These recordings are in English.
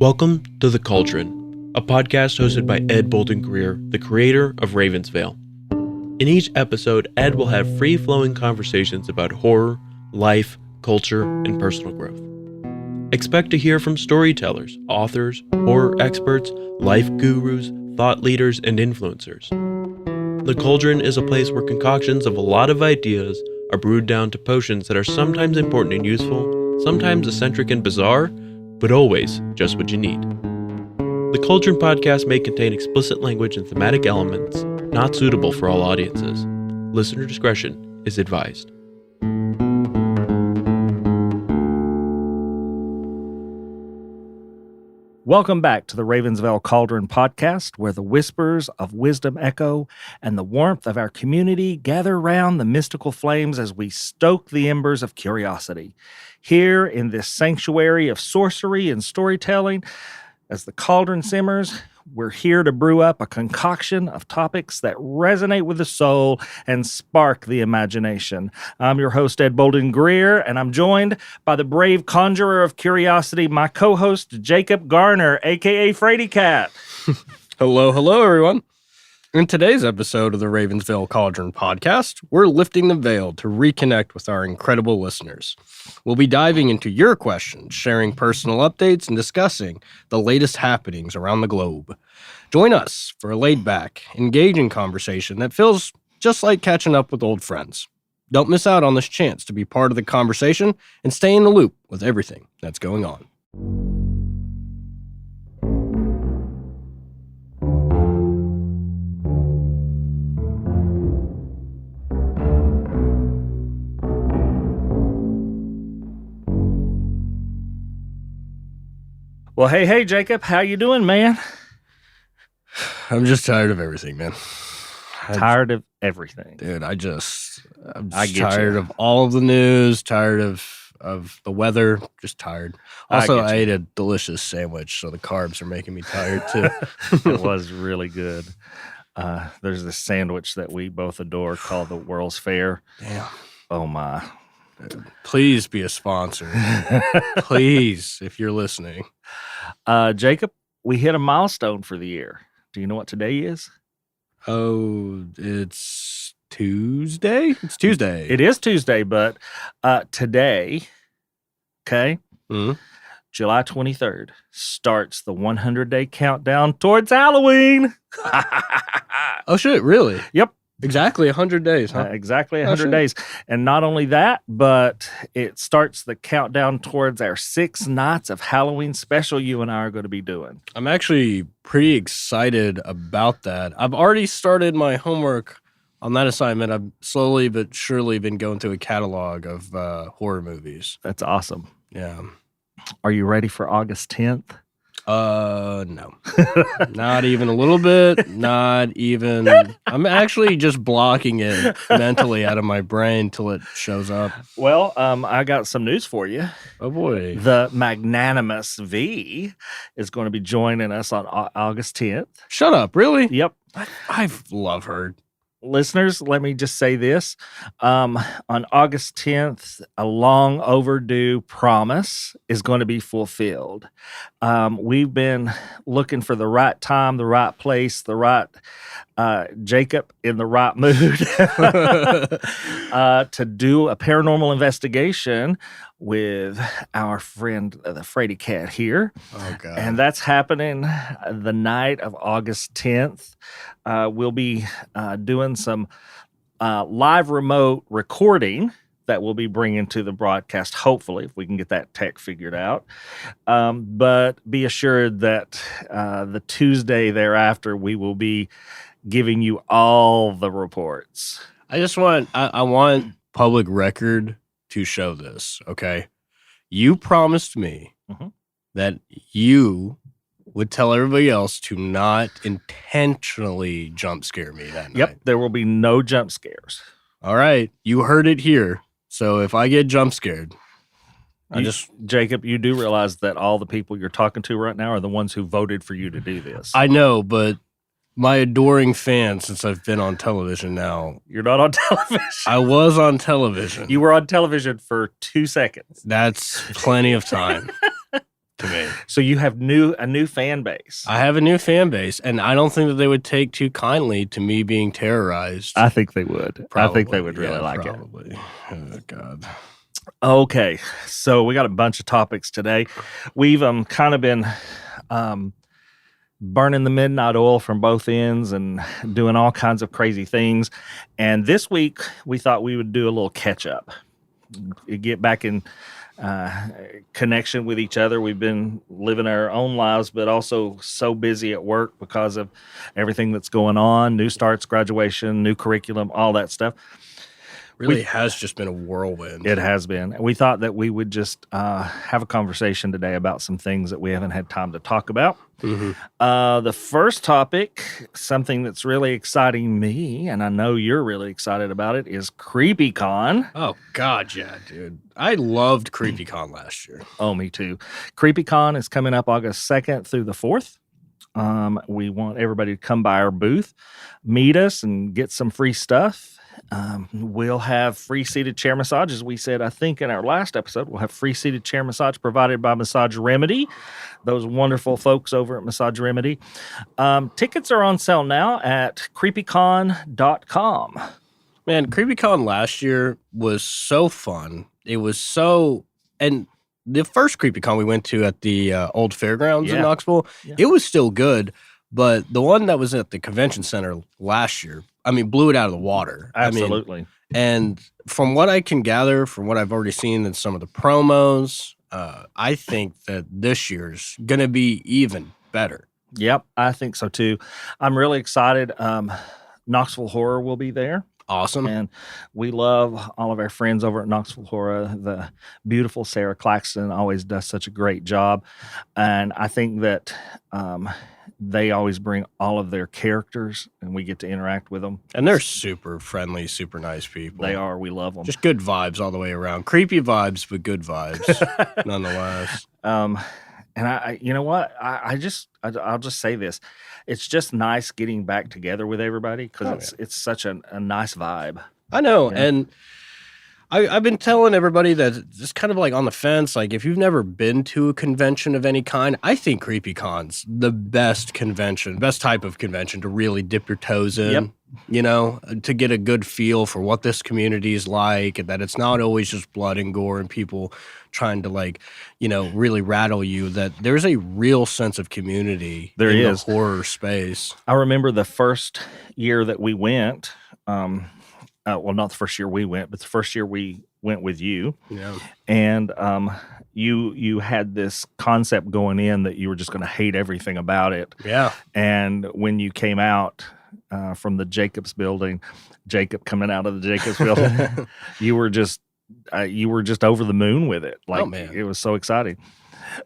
Welcome to The Cauldron, a podcast hosted by Ed Bolden-Greer, the creator of Vail. In each episode, Ed will have free-flowing conversations about horror, life, culture, and personal growth. Expect to hear from storytellers, authors, horror experts, life gurus, thought leaders, and influencers. The Cauldron is a place where concoctions of a lot of ideas are brewed down to potions that are sometimes important and useful, sometimes eccentric and bizarre, but always just what you need. The Cauldron podcast may contain explicit language and thematic elements not suitable for all audiences. Listener discretion is advised. Welcome back to the Vail Cauldron podcast, where the whispers of wisdom echo and the warmth of our community gather round the mystical flames as we stoke the embers of curiosity. Here in this sanctuary of sorcery and storytelling, as the cauldron simmers, we're here to brew up a concoction of topics that resonate with the soul and spark the imagination. I'm your host, Ed Bolden-Greer, and I'm joined by the brave conjurer of curiosity, my co-host, Jacob Garner, a.k.a. Frady Cat. Hello, everyone. In today's episode of the Vail Cauldron podcast, we're lifting the veil to reconnect with our incredible listeners. We'll be diving into your questions, sharing personal updates, and discussing the latest happenings around the globe. Join us for a laid-back, engaging conversation that feels just like catching up with old friends. Don't miss out on this chance to be part of the conversation and stay in the loop with everything that's going on. Well, hey, Jacob, how you doing, man? I'm just tired of everything, man. Tired of everything. Dude, I'm just tired of all of the news, tired of the weather, just tired. Also, I ate a delicious sandwich, so the carbs are making me tired too. It was really good. There's this sandwich that we both adore called the World's Fair. Damn. Oh, my. Please be a sponsor. Please, if you're listening. Jacob, we hit a milestone for the year. Do you know what today is? Oh, it's Tuesday? It's Tuesday. It is Tuesday, but today, okay, July 23rd, starts the 100-day countdown towards Halloween. Oh, shit, really? Yep. Exactly 100 days, huh? Exactly 100 days. And not only that, but it starts the countdown towards our 6 nights of Halloween special you and I are going to be doing. I'm actually pretty excited about that. I've already started my homework on that assignment. I've slowly but surely been going through a catalog of horror movies. That's awesome. Yeah. Are you ready for August 10th? No. Not even a little bit. Not even. I'm actually just blocking it mentally out of my brain till it shows up. Well, I got some news for you. Oh, boy. The magnanimous V is going to be joining us on August 10th. Shut up. Really? Yep. I love her. Listeners, let me just say this. On August 10th, a long overdue promise is going to be fulfilled. We've been looking for the right time, the right place, the right Jacob in the right mood to do a paranormal investigation with our friend, the Frady Cat here. Oh, God. And that's happening the night of August 10th. We'll be doing some live remote recording that we'll be bringing to the broadcast, hopefully, if we can get that tech figured out. But be assured that the Tuesday thereafter, we will be giving you all the reports. I want public record to show this, okay? You promised me that you would tell everybody else to not intentionally jump scare me that night. Yep, there will be no jump scares. All right, you heard it here. So if I get jump scared, Jacob, you do realize that all the people you're talking to right now are the ones who voted for you to do this. I know, but my adoring fans, since I've been on television now. You're not on television. I was on television. You were on television for 2 seconds. That's plenty of time. to me. So you have a new fan base. I have a new fan base, and I don't think that they would take too kindly to me being terrorized. I think they would. Probably. I think they would really like probably. It. Oh, God. Okay, so we got a bunch of topics today. We've kind of been burning the midnight oil from both ends and doing all kinds of crazy things. And this week, we thought we would do a little catch up, get back in connection with each other. We've been living our own lives, but also so busy at work because of everything that's going on, new starts, graduation, new curriculum, all that stuff. Really has just been a whirlwind. It has been. We thought that we would just have a conversation today about some things that we haven't had time to talk about. The first topic, something that's really exciting me, and I know you're really excited about it, is CreepyCon. Oh, God, yeah, dude. I loved CreepyCon last year. Oh, me too. CreepyCon is coming up August 2nd through the 4th. We want everybody to come by our booth, meet us, and get some free stuff. We'll have free seated chair massage. As we said, I think in our last episode, we'll have free seated chair massage provided by Massage Remedy, those wonderful folks over at Massage Remedy. Tickets are on sale now at creepycon.com. Man, CreepyCon last year was so fun. It was so, and the first CreepyCon we went to at the old fairgrounds in Knoxville, it was still good. But the one that was at the convention center last year, I mean, blew it out of the water. Absolutely. And from what I can gather, from what I've already seen in some of the promos, I think that this year's going to be even better. Yep, I think so too. I'm really excited. Knoxville Horror will be there. Awesome. And we love all of our friends over at Knoxville Horror. The beautiful Sarah Claxton always does such a great job. And I think that they always bring all of their characters and we get to interact with them. And they're super friendly, super nice people. They are. We love them. Just good vibes all the way around. Creepy vibes, but good vibes nonetheless. And I you know what? I'll just say this. It's just nice getting back together with everybody because it's such a nice vibe. I know. Yeah. And I've been telling everybody that it's kind of like on the fence. Like, if you've never been to a convention of any kind, I think CreepyCon's the best convention, best type of convention to really dip your toes in, you know, to get a good feel for what this community is like, and that it's not always just blood and gore and people trying to, like, you know, really rattle you, that there's a real sense of community in the horror space. I remember the first year that we went, well, not the first year we went, but the first year we went with you. Yeah. And you had this concept going in that you were just going to hate everything about it. Yeah. And when you came out from the Jacobs building, Jacob coming out of the Jacobs building, you were just over the moon with it. Like, it was so exciting.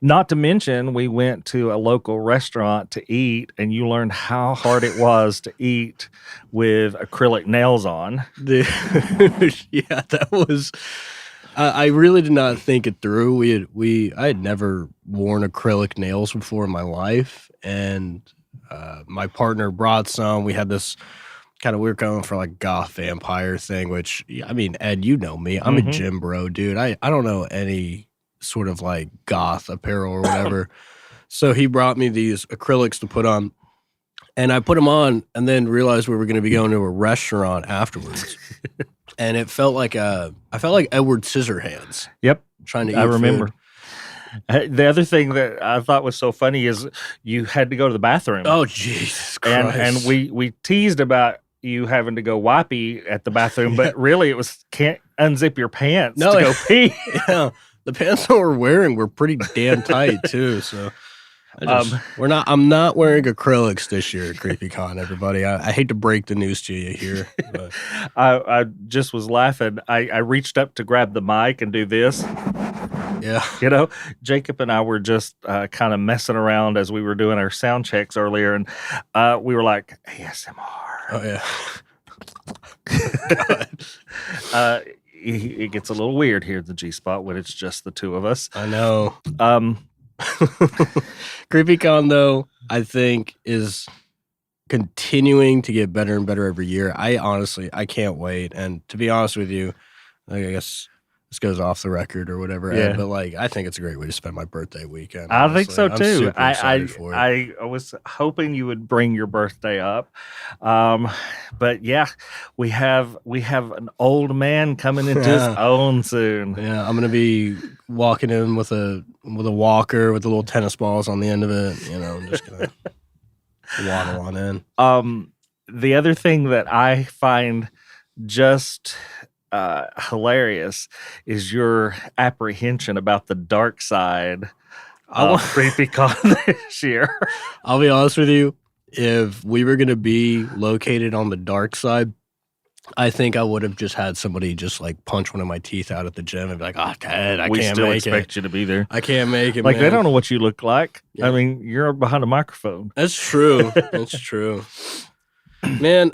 Not to mention, we went to a local restaurant to eat, and you learned how hard it was to eat with acrylic nails on. Yeah, that was. I really did not think it through. I had never worn acrylic nails before in my life, and my partner brought some. We had this we were going for like goth vampire thing, which, I mean, Ed, you know me. I'm a gym bro, dude. I don't know any sort of like goth apparel or whatever. So he brought me these acrylics to put on, and I put them on and then realized we were going to be going to a restaurant afterwards. And I felt like Edward Scissorhands. Yep. Trying to eat I remember. food. The other thing that I thought was so funny is you had to go to the bathroom. Oh, Jesus Christ. And we teased about you having to go wipey at the bathroom, but really it was can't unzip your pants to go pee. Yeah. The pants that we're wearing were pretty damn tight too, so I'm not wearing acrylics this year at CreepyCon, everybody. I hate to break the news to you here. But. I just was laughing. I reached up to grab the mic and do this. Yeah. You know, Jacob and I were just kind of messing around as we were doing our sound checks earlier, and we were like, ASMR. Oh, yeah. It gets a little weird here at the G-Spot when it's just the two of us. I know. CreepyCon, though, I think is continuing to get better and better every year. I can't wait. And to be honest with you, I guess this goes off the record or whatever. Yeah. But like, I think it's a great way to spend my birthday weekend. I think so honestly. I'm too. super excited for it. I was hoping you would bring your birthday up, but yeah, we have an old man coming into his own soon. Yeah, I'm gonna be walking in with a walker with the little tennis balls on the end of it. You know, I'm just gonna waddle on in. The other thing that I find just hilarious is your apprehension about the dark side of Creepy Con this year. I'll be honest with you. If we were going to be located on the dark side, I think I would have just had somebody just like punch one of my teeth out at the gym and be like, "Oh, Ted, I we can't still make expect it. you to be there. I can't make it." Like man. they don't know what you look like. Yeah. I mean, you're behind a microphone. That's true. That's true. Man,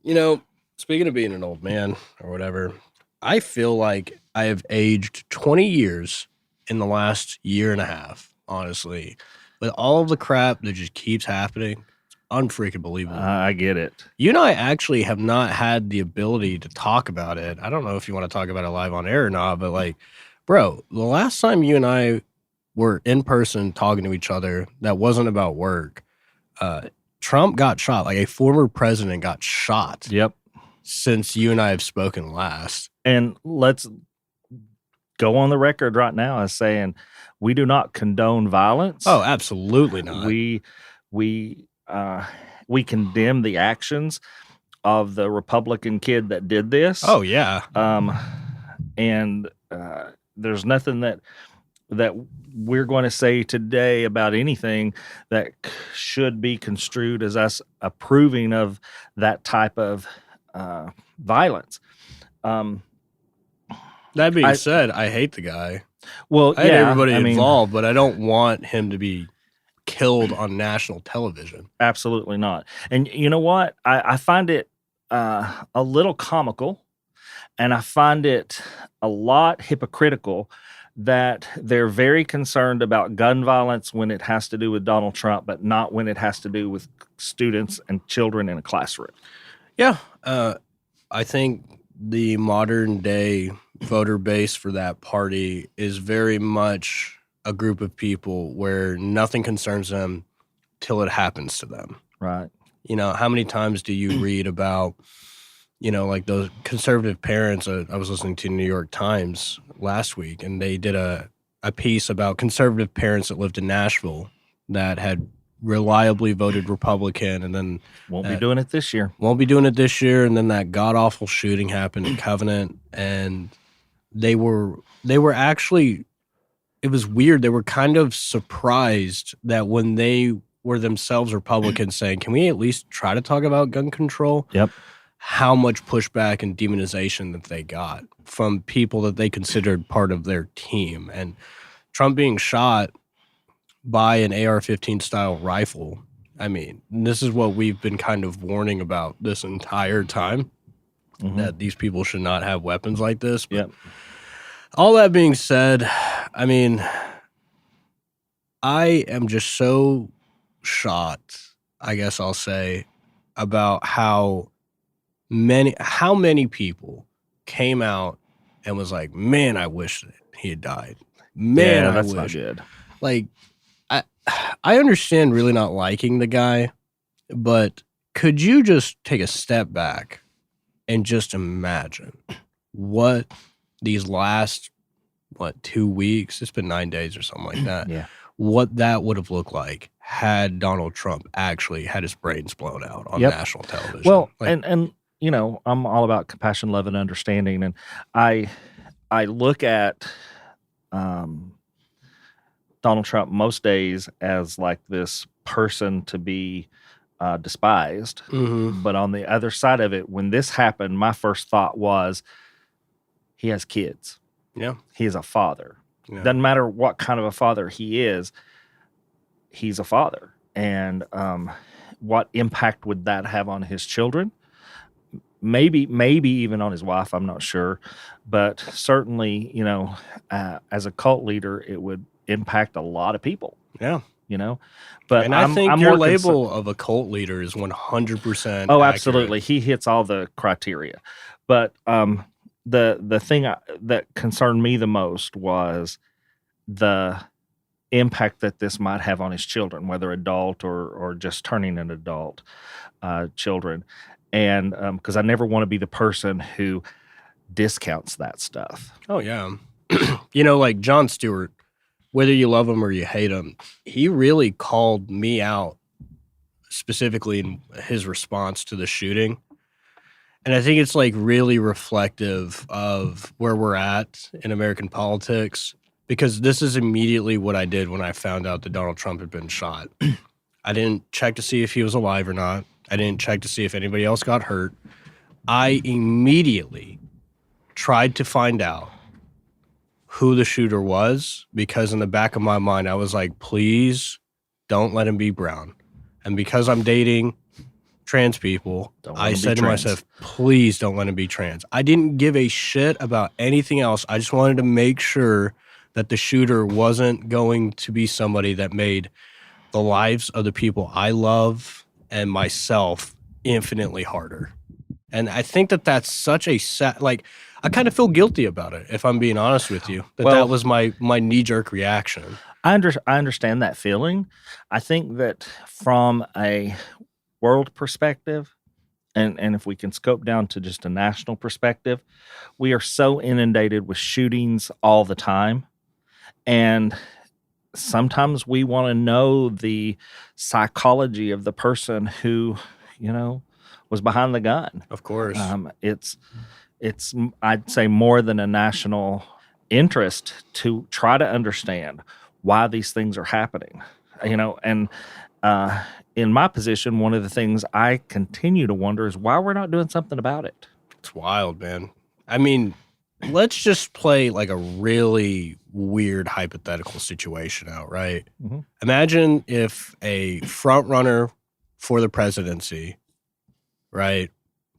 you know, speaking of being an old man or whatever, I feel like I have aged 20 years in the last year and a half, honestly. With all of the crap that just keeps happening, it's unfreaking believable. I get it. You and I actually have not had the ability to talk about it. I don't know if you want to talk about it live on air or not, but like, bro, the last time you and I were in person talking to each other that wasn't about work, Trump got shot. Like a former president got shot. Yep. Since you and I have spoken last. And let's go on the record right now as saying we do not condone violence. Oh, absolutely not. We condemn the actions of the Republican kid that did this. Oh yeah. And there's nothing that we're going to say today about anything that should be construed as us approving of that type of violence. That being said, I hate the guy. Well, I hate everybody involved, but I don't want him to be killed on national television. Absolutely not. And you know what? I find it a little comical, and I find it a lot hypocritical that they're very concerned about gun violence when it has to do with Donald Trump, but not when it has to do with students and children in a classroom. Yeah. I think the modern day voter base for that party is very much a group of people where nothing concerns them till it happens to them. Right. You know, how many times do you read about, you know, like those conservative parents? I was listening to New York Times last week, and they did a piece about conservative parents that lived in Nashville that had reliably voted Republican, and then won't be doing it this year. And then that god awful shooting happened in Covenant, and they were actually, it was weird. They were kind of surprised that when they were themselves Republicans saying, "Can we at least try to talk about gun control?" Yep. How much pushback and demonization that they got from people that they considered part of their team. And Trump being shot by an AR-15 style rifle. I mean, this is what we've been kind of warning about this entire time, that these people should not have weapons like this. But yep. All that being said, I mean, I am just so shocked, I guess I'll say, about how many people came out and was like, "Man, I wish that he had died. Man, yeah, I that's wish." not good. Like, I understand really not liking the guy, but could you just take a step back and just imagine what these last, 2 weeks? It's been 9 days or something like that. Yeah. What that would have looked like had Donald Trump actually had his brains blown out on national television. Well, like, and you know, I'm all about compassion, love, and understanding, and I look at Donald Trump most days as like this person to be despised. But on the other side of it, when this happened, my first thought was he has kids. Yeah. He is a father. Yeah. Doesn't matter what kind of a father he is, he's a father. And what impact would that have on his children? Maybe even on his wife, I'm not sure. But certainly, you know, as a cult leader, it would impact a lot of people. Yeah. You know? But I think your more label of a cult leader is 100% Oh, accurate. absolutely. He hits all the criteria. But the thing that concerned me the most was the impact that this might have on his children, whether adult or just turning an adult children. And because I never want to be the person who discounts that stuff. Oh, yeah. Like Jon Stewart, whether you love him or you hate him, he really called me out specifically in his response to the shooting. And I think it's like really reflective of where we're at in American politics, because this is immediately what I did when I found out that Donald Trump had been shot. I didn't check to see if he was alive or not. I didn't check to see if anybody else got hurt. I immediately tried to find out who the shooter was, because in the back of my mind, I was like, please don't let him be brown. And because I'm dating trans people, I said to myself, please don't let him be trans. I didn't give a shit about anything else. I just wanted to make sure that the shooter wasn't going to be somebody that made the lives of the people I love and myself infinitely harder. And I think that that's such a sad, like, I kind of feel guilty about it, if I'm being honest with you, that was my knee-jerk reaction. I understand that feeling. I think that from a world perspective, and if we can scope down to just a national perspective, we are so inundated with shootings all the time. And sometimes we want to know the psychology of the person who, was behind the gun. Of course. It's I'd say more than a national interest to try to understand why these things are happening. And in my position, one of the things I continue to wonder is why we're not doing something about it. It's wild, man. I mean, let's just play like a really weird hypothetical situation out, right? Mm-hmm. Imagine if a front runner for the presidency, right?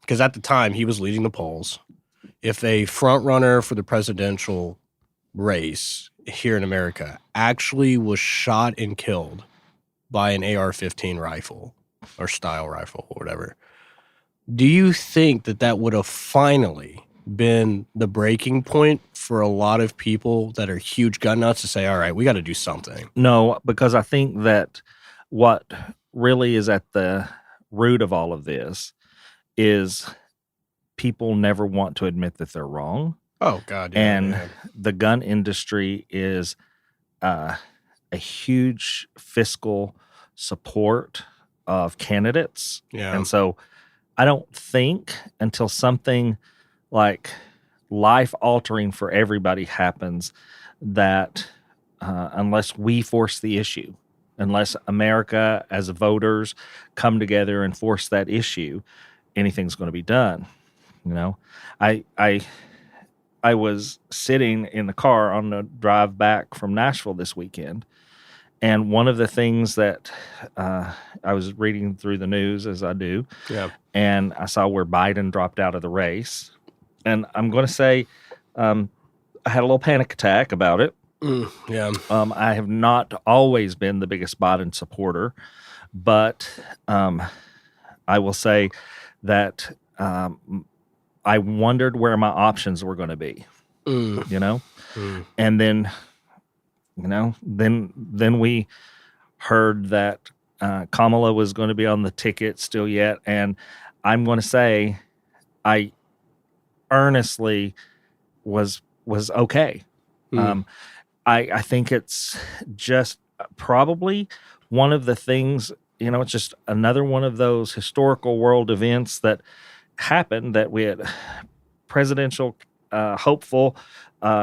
Because at the time he was leading the polls. If a front runner for the presidential race here in America actually was shot and killed by an AR-15 rifle or style rifle or whatever, do you think that would have finally been the breaking point for a lot of people that are huge gun nuts to say, all right, we got to do something? No, because I think that what really is at the root of all of this is people never want to admit that they're wrong. Oh, God. Yeah, and the gun industry is a huge fiscal support of candidates. Yeah. And so I don't think until something like life-altering for everybody happens that unless we force the issue, unless America as voters come together and force that issue, anything's going to be done. I was sitting in the car on the drive back from Nashville this weekend, and one of the things that I was reading through the news, as I do, and I saw where Biden dropped out of the race. And I'm going to say I had a little panic attack about it. I have not always been the biggest Biden supporter, but I will say that I wondered where my options were going to be, and then, then we heard that Kamala was going to be on the ticket still yet. And I'm going to say I earnestly was okay. I think it's just probably one of the things, it's just another one of those historical world events that happened, that we had presidential hopeful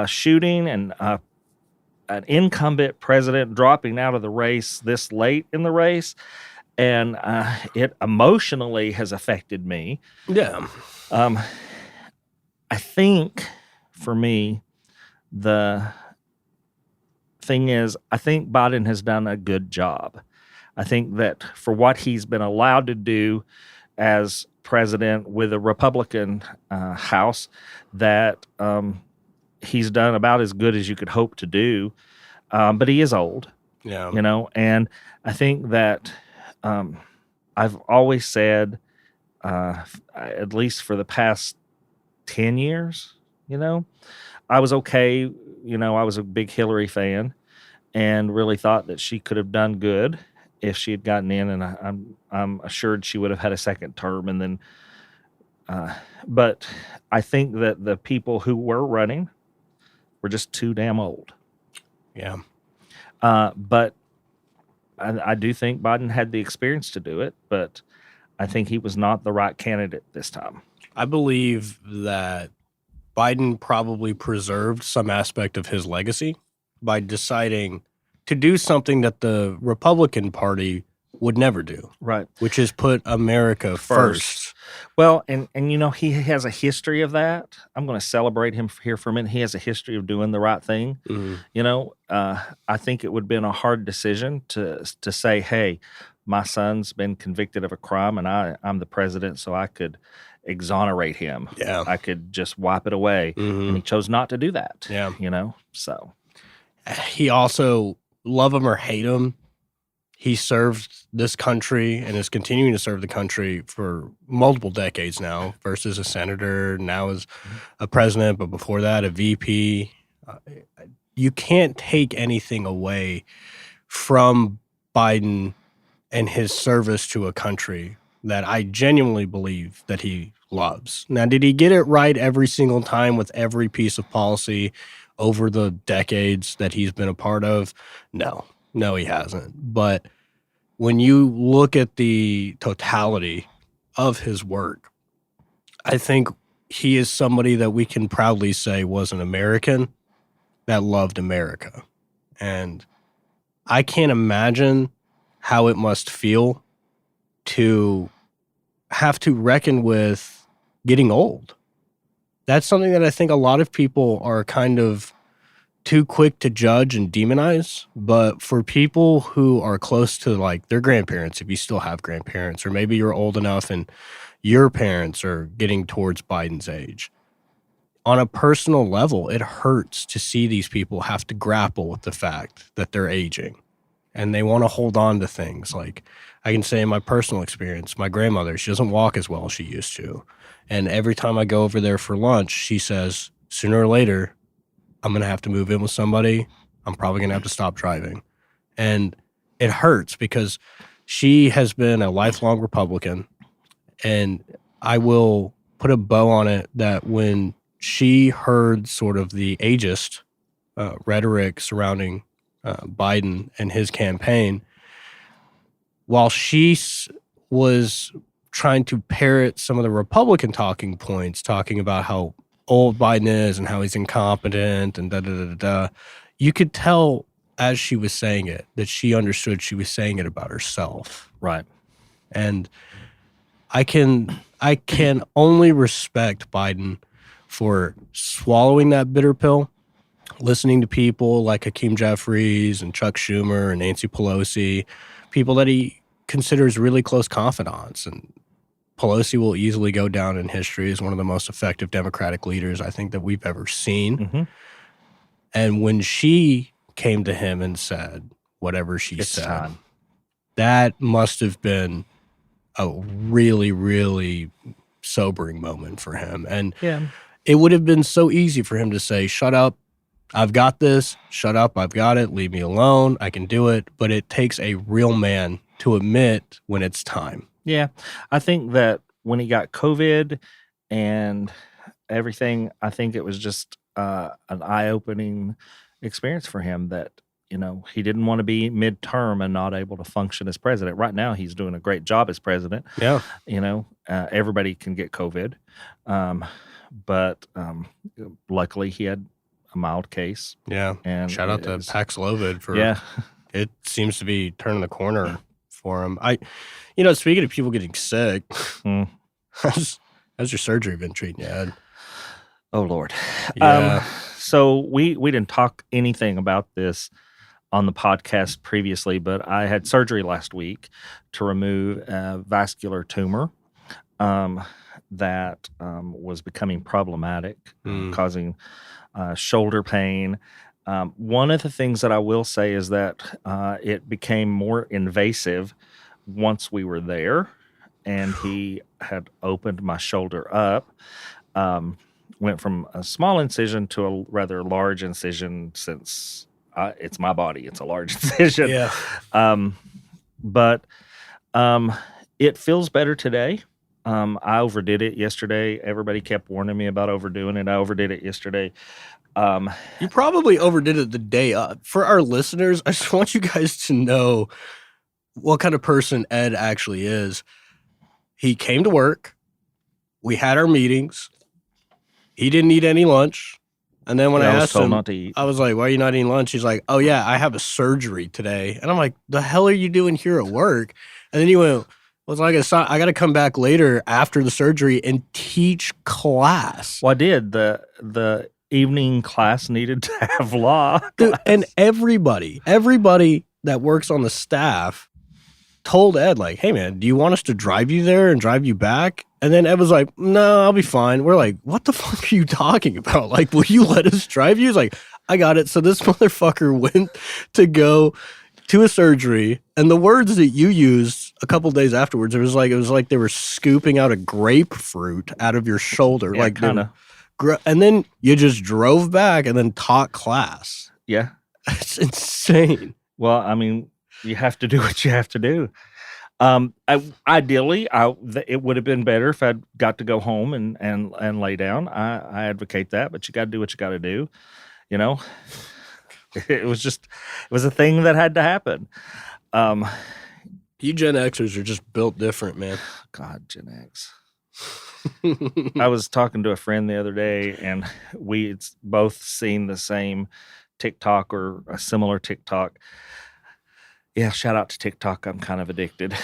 shooting and an incumbent president dropping out of the race this late in the race. And it emotionally has affected me. Yeah. I think for me, the thing is, I think Biden has done a good job. I think that for what he's been allowed to do as president with a Republican House, that he's done about as good as you could hope to do. But he is old, and I think that I've always said, at least for the past 10 years, I was okay. I was a big Hillary fan and really thought that she could have done good if she had gotten in, and I'm assured she would have had a second term. And then, but I think that the people who were running were just too damn old. Yeah. But I do think Biden had the experience to do it, but I think he was not the right candidate this time. I believe that Biden probably preserved some aspect of his legacy by deciding to do something that the Republican Party would never do, Right. which is put America first. Well, and he has a history of that. I'm going to celebrate him here for a minute. He has a history of doing the right thing. I think it would have been a hard decision to say, hey, my son's been convicted of a crime and I'm the president, so I could exonerate him. Yeah. I could just wipe it away. And he chose not to do that. Yeah. So he also, love him or hate him, he served this country and is continuing to serve the country for multiple decades now, first as a senator, now as a president, but before that, a VP. You can't take anything away from Biden and his service to a country that I genuinely believe that he loves. Now, did he get it right every single time with every piece of policy over the decades that he's been a part of? No, he hasn't. But when you look at the totality of his work, I think he is somebody that we can proudly say was an American that loved America. And I can't imagine how it must feel to have to reckon with getting old. That's something that I think a lot of people are kind of too quick to judge and demonize. But for people who are close to like their grandparents, if you still have grandparents, or maybe you're old enough and your parents are getting towards Biden's age, on a personal level, it hurts to see these people have to grapple with the fact that they're aging and they want to hold on to things. Like I can say in my personal experience, my grandmother, she doesn't walk as well as she used to. And every time I go over there for lunch, she says, sooner or later, I'm going to have to move in with somebody. I'm probably going to have to stop driving. And it hurts because she has been a lifelong Republican. And I will put a bow on it that when she heard sort of the ageist rhetoric surrounding Biden and his campaign, while she was trying to parrot some of the Republican talking points, talking about how old Biden is and how he's incompetent and da-da-da-da-da, you could tell as she was saying it that she understood she was saying it about herself. Right. And I can only respect Biden for swallowing that bitter pill, listening to people like Hakeem Jeffries and Chuck Schumer and Nancy Pelosi, people that he considers really close confidants. And Pelosi will easily go down in history as one of the most effective Democratic leaders I think that we've ever seen. Mm-hmm. And when she came to him and said whatever she It's said, time. that must have been a really, really sobering moment for him. And it would have been so easy for him to say, shut up, I've got this, shut up, I've got it, leave me alone, I can do it. But it takes a real man to admit when it's time. Yeah. I think that when he got COVID and everything, I think it was just an eye-opening experience for him that, he didn't want to be midterm and not able to function as president. Right now, he's doing a great job as president. Yeah. Everybody can get COVID. But luckily he had a mild case. Yeah. And shout out to Paxlovid for it seems to be turning the corner for him. Speaking of people getting sick, how's your surgery been treating you, Ed? Oh Lord. Yeah. So we didn't talk anything about this on the podcast previously, but I had surgery last week to remove a vascular tumor that was becoming problematic, causing shoulder pain. One of the things that I will say is that it became more invasive once we were there, and he had opened my shoulder up. went from a small incision to a rather large incision since it's my body. It's a large incision. Yeah. But it feels better today. I overdid it yesterday. Everybody kept warning me about overdoing it. I overdid it yesterday. You probably overdid it the day up. For our listeners, I just want you guys to know what kind of person Ed actually is. He came to work. We had our meetings. He didn't eat any lunch. And then when I asked him, not to eat. I was like, why are you not eating lunch? He's like, oh, yeah, I have a surgery today. And I'm like, the hell are you doing here at work? And then he went, well, I got to come back later after the surgery and teach class. Well, I did. The evening class needed to have law. Dude, and everybody that works on the staff told Ed, like, hey, man, do you want us to drive you there and drive you back? And then Ed was like, no, I'll be fine. We're like, what the fuck are you talking about? Like, will you let us drive you? He's like, I got it. So this motherfucker went to go to a surgery, and the words that you used a couple days afterwards, it was like they were scooping out a grapefruit out of your shoulder. Yeah, like kind of. And then you just drove back and then taught class. Yeah. It's insane. Well, I mean, you have to do what you have to do. Ideally, it would have been better if I'd got to go home and lay down. I advocate that, but you got to do what you got to do. You know, it was a thing that had to happen. You Gen Xers are just built different, man. God, Gen X. I was talking to a friend the other day, and we both seen the same TikTok or a similar TikTok. Yeah, shout out to TikTok. I'm kind of addicted.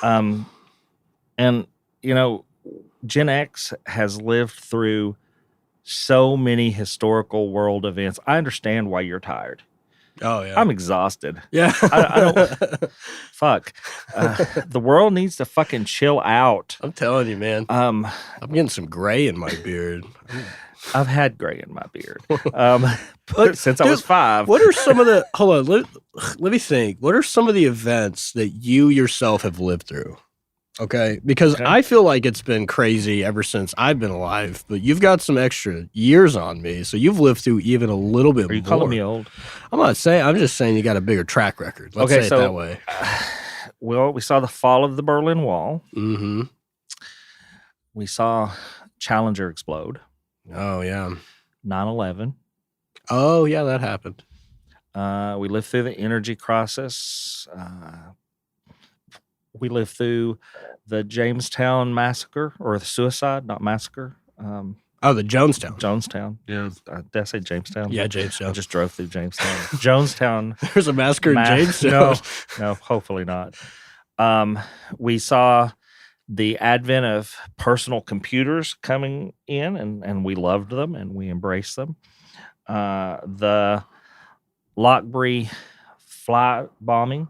And, you know, Gen X has lived through so many historical world events. I understand why you're tired. Oh, yeah. I'm exhausted. Yeah. I don't. Fuck. The world needs to fucking chill out. I'm telling you, man. I'm getting some gray in my beard. I've had gray in my beard since I was 5. What are some of the... Hold on. Let me think. What are some of the events that you yourself have lived through? Okay? Because I feel like it's been crazy ever since I've been alive, but you've got some extra years on me, so you've lived through even a little bit more. Are you calling me old? I'm not saying... I'm just saying you got a bigger track record. Let's say it that way. Well, we saw the fall of the Berlin Wall. Mm-hmm. We saw Challenger explode. Oh, yeah. 9/11. Oh, yeah, that happened. We lived through the energy crisis. We lived through the Jamestown massacre, or the suicide, not massacre. The Jonestown. Jonestown. Yeah. Did I say Jamestown? Yeah, I Jamestown. just drove through Jamestown. Jonestown. There's a massacre in Jamestown. No, hopefully not. We saw the advent of personal computers coming in, and we loved them and we embraced them. The Lockbury flight bombing,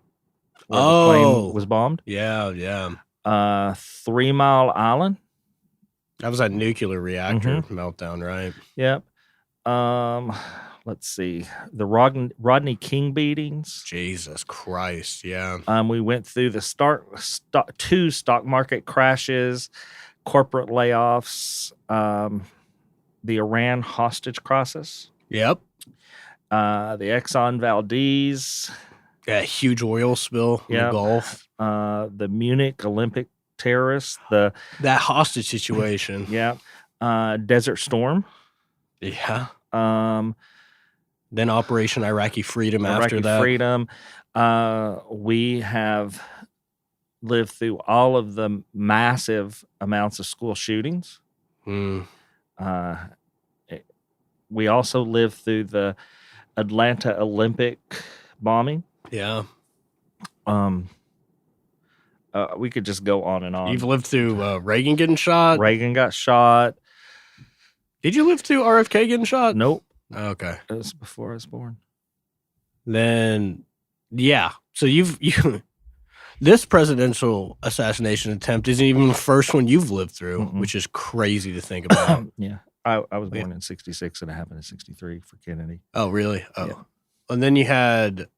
where the plane was bombed. Yeah, yeah. 3 Mile Island. That was that nuclear reactor meltdown, right? Yep. Let's see. The Rodney King beatings. Jesus Christ, yeah. We went through the 2 stock market crashes, corporate layoffs, the Iran hostage crisis. Yep. The Exxon Valdez. Yeah, huge oil spill in the Gulf. The Munich Olympic terrorists. That hostage situation. Yeah. Desert Storm. Yeah. Then Operation Iraqi Freedom after that. Freedom. We have lived through all of the massive amounts of school shootings. We also lived through the Atlanta Olympic bombing. Yeah. We could just go on and on. You've lived through Reagan getting shot? Reagan got shot. Did you live through RFK getting shot? Nope. Okay. It was before I was born. Then, yeah. So you've this presidential assassination attempt isn't even the first one you've lived through, which is crazy to think about. Yeah. I was born in 66 and it happened in 63 for Kennedy. Oh, really? Oh. Yeah. And then you had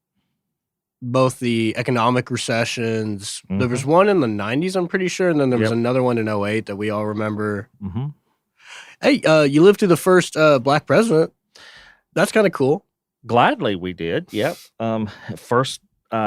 both the economic recessions. There was one in the 90s, I'm pretty sure, and then there was another one in 08 that we all remember. Hey, you lived through the first black president. That's kind of cool. Gladly we did. Yep. First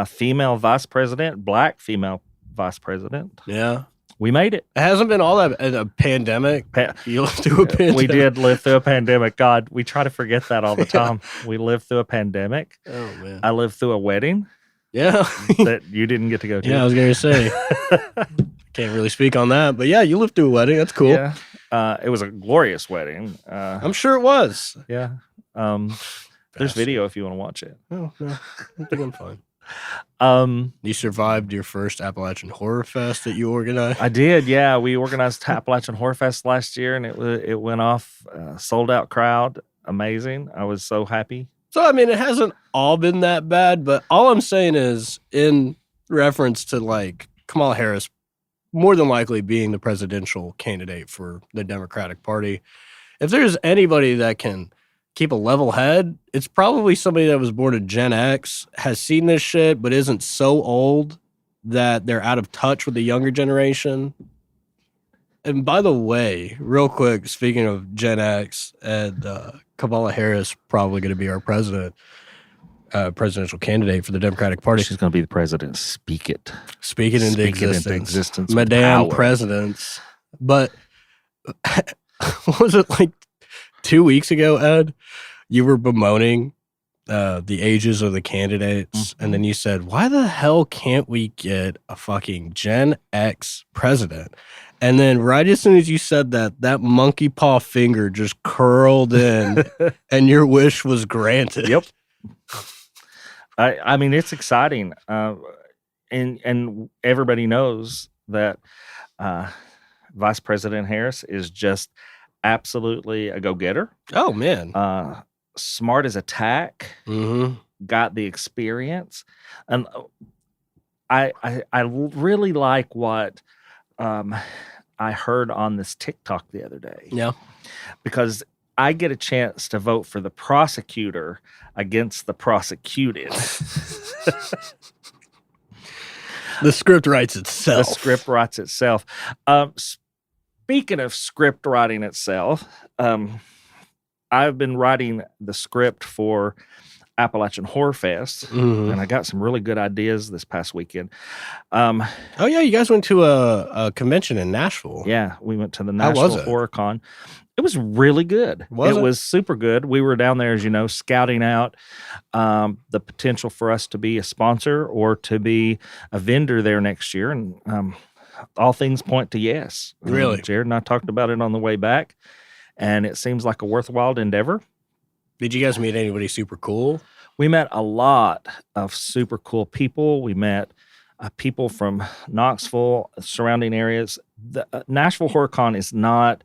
female vice president, black female vice president. Yeah. We made it. It hasn't been all that a pandemic. You lived through a pandemic. We did live through a pandemic. God, we try to forget that all the time. We lived through a pandemic. Oh, man. I lived through a wedding Yeah. that you didn't get to go to. Yeah, I was going to say. Can't really speak on that. But yeah, you lived through a wedding. That's cool. Yeah. It was a glorious wedding. I'm sure it was. Yeah. There's video if you want to watch it. Oh, no. I think I'm fine. You survived your first Appalachian Horror Fest that you organized? I did, yeah. We organized Appalachian Horror Fest last year, and it went off, sold out crowd, amazing. I was so happy. So, I mean, it hasn't all been that bad, but all I'm saying is in reference to, like, Kamala Harris more than likely being the presidential candidate for the Democratic Party, if there's anybody that can keep a level head, it's probably somebody that was born in Gen X, has seen this shit, but isn't so old that they're out of touch with the younger generation. And by the way, real quick, speaking of Gen X, and Kamala Harris probably going to be our presidential candidate for the Democratic Party. She's going to be the president. Speak it. Speak it into existence. Madame power. Presidents. But what was it, like 2 weeks ago, Ed? You were bemoaning the ages of the candidates, and then you said, why the hell can't we get a fucking Gen X president? And then right as soon as you said that, that monkey paw finger just curled in and your wish was granted. Yep. I mean, it's exciting. And everybody knows that Vice President Harris is just absolutely a go-getter. Oh, man. Smart as a tack. Mm-hmm. Got the experience. And I really like what I heard on this TikTok the other day. Yeah. Because I get a chance to vote for the prosecutor against the prosecuted. The script writes itself. The script writes itself. Speaking of script writing itself, I've been writing the script for Appalachian Horror Fest, and I got some really good ideas this past weekend. Oh, yeah, you guys went to a convention in Nashville. Yeah, we went to the Nashville Horror Con. It was really good. It was super good. We were down there, as you know, scouting out the potential for us to be a sponsor or to be a vendor there next year, and all things point to yes. Really? Jared and I talked about it on the way back, and it seems like a worthwhile endeavor. Did you guys meet anybody super cool? We met a lot of super cool people. We met people from Knoxville, surrounding areas. The Nashville Horror Con is not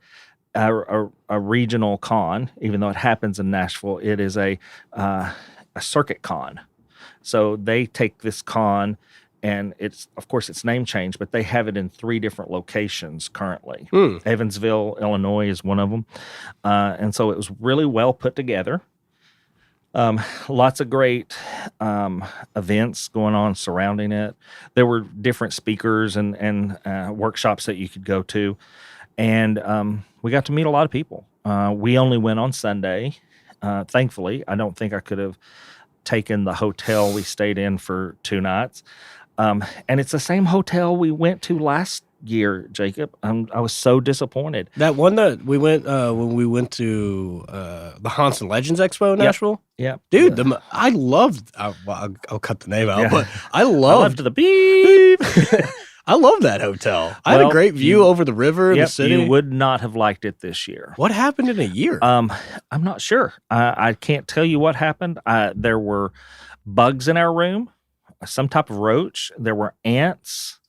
a regional con, even though it happens in Nashville. It is a circuit con. So they take this con, and it's, of course, it's name changed, but they have it in 3 different locations currently. Evansville, Illinois is one of them. And so it was really well put together. Lots of great events going on surrounding it. There were different speakers and workshops that you could go to. And we got to meet a lot of people. We only went on Sunday. Thankfully, I don't think I could have taken the hotel we stayed in for 2 nights. And it's the same hotel we went to last year, Jacob. I was so disappointed. That one that we went when we went to the Haunts and Legends Expo in Nashville? Yeah. Dude, I loved, I'll cut the name out, but I loved the beep. I love that hotel. I had a great view over the river and the city. You would not have liked it this year. What happened in a year? I'm not sure. I can't tell you what happened. There were bugs in our room, some type of roach. There were ants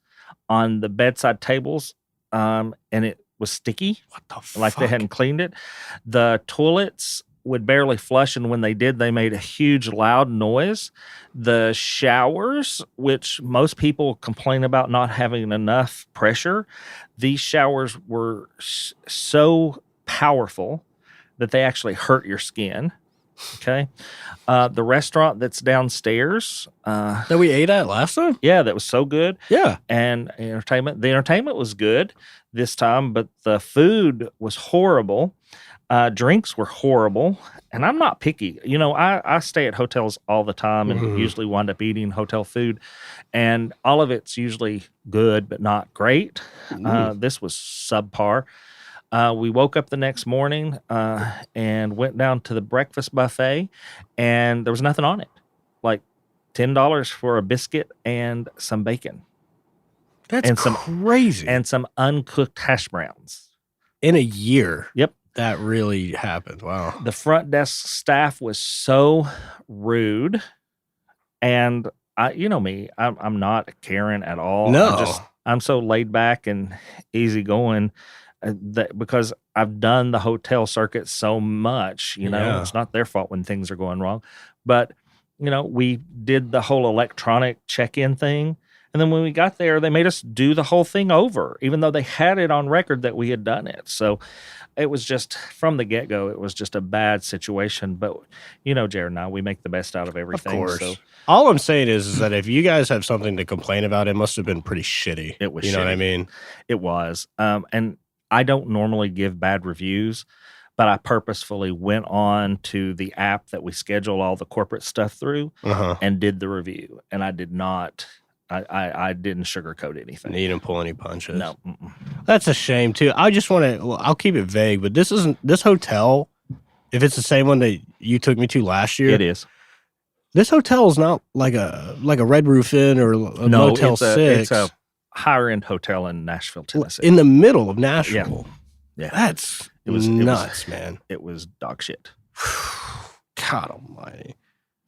on the bedside tables, and it was sticky. What the fuck? Like they hadn't cleaned it. The toilets would barely flush, and when they did, they made a huge loud noise. The showers, which most people complain about not having enough pressure, these showers were so powerful that they actually hurt your skin. Okay. The restaurant that's downstairs, That we ate at last time? yeah, that was so good. Yeah. And the entertainment was good this time, but the food was horrible. Drinks were horrible. And I'm not picky. I stay at hotels all the time and Mhm. usually wind up eating hotel food. And all of it's usually good, but not great. This was subpar. We woke up the next morning and went down to the breakfast buffet, and there was nothing on it. Like $10 for a biscuit and some bacon That's and some- crazy. and some uncooked hash browns. In a year. Yep. That really happened. Wow. The front desk staff was so rude, and you know me, I'm not a Karen at all. No. I'm so laid back and easygoing that because I've done the hotel circuit so much, Yeah. it's not their fault when things are going wrong. But we did the whole electronic check-in thing. And then when we got there, they made us do the whole thing over, even though they had it on record that we had done it. So it was just from the get-go, it was just a bad situation. But, Jared and I, we make the best out of everything. Of course. So All I'm saying is that if you guys have something to complain about, it must have been pretty shitty. It was You know what I shitty. mean? it was. And I don't normally give bad reviews, but I purposefully went on to the app that we schedule all the corporate stuff through Uh-huh. and did the review. And I did not, I didn't sugarcoat anything. And you didn't pull any punches. No. Mm-mm. That's a shame too. I just want to. Well, I'll keep it vague, but this hotel. If it's the same one that you took me to last year, It is. This hotel is not like a Red Roof Inn or a Motel it's 6. it's a higher end hotel in Nashville, Tennessee. In the middle of Nashville. Yeah. That's It was nuts, man. It was dog shit. God almighty.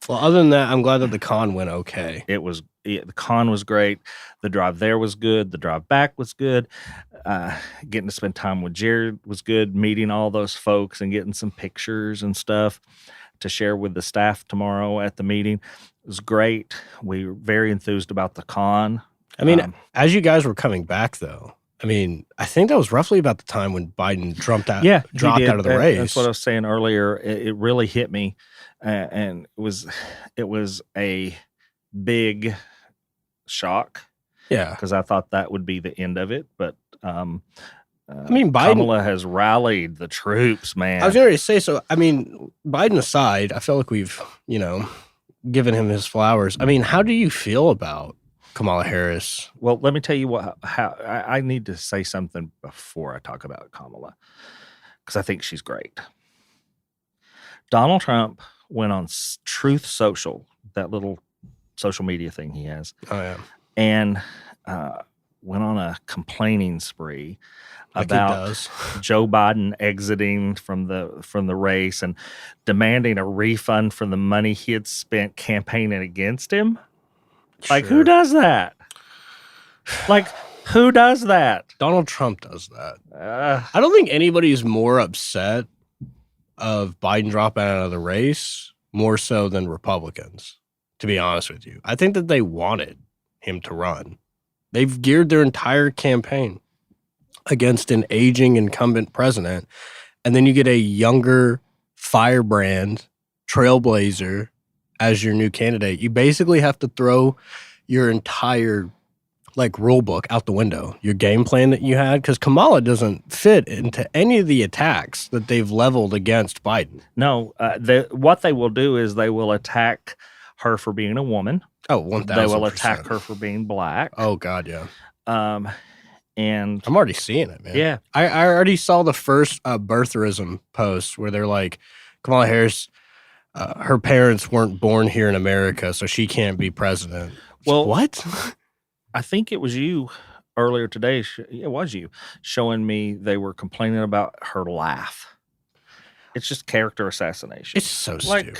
Well, other than that, I'm glad that the con went okay. The con was great. The drive there was good. The drive back was good. Getting to spend time with Jared was good. Meeting all those folks and getting some pictures and stuff to share with the staff tomorrow at the meeting was great. We were very enthused about the con. I mean, as you guys were coming back, though, I think that was roughly about the time when Biden dropped out he of did. the race. That's what I was saying earlier. It really hit me, and it was a big shock Yeah. because I thought that would be the end of it. But Biden, Biden Kamala has rallied the troops, man. I was going to say, so, Biden aside, I feel like we've, given him his flowers. How do you feel about Kamala Harris? Well, let me tell you how I need to say something before I talk about Kamala because I think she's great. Donald Trump went on Truth Social, that little social media thing he has, Oh, yeah. and went on a complaining spree Like he about does. Joe Biden exiting from the race and demanding a refund for the money he had spent campaigning against him. Like, who Sure. does that? Like, who does that? Donald Trump does that. I don't think anybody is more upset of Biden dropping out of the race more so than Republicans, to be honest with you. I think that they wanted him to run. They've geared their entire campaign against an aging incumbent president, and then you get a younger firebrand trailblazer as your new candidate. You basically have to throw your entire rule book out the window, your game plan that you had, because Kamala doesn't fit into any of the attacks that they've leveled against Biden. No, what they will do is they will attack her for being a woman. Oh, 1,000%. They will attack her for being black. Oh, God, yeah. And I'm already seeing it, man. yeah, I already saw the first birtherism post where they're like, Kamala Harris, her parents weren't born here in America, so she can't be president. Well, what? I think it was you earlier today. It was you showing me they were complaining about her laugh. It's just character assassination. It's so stupid.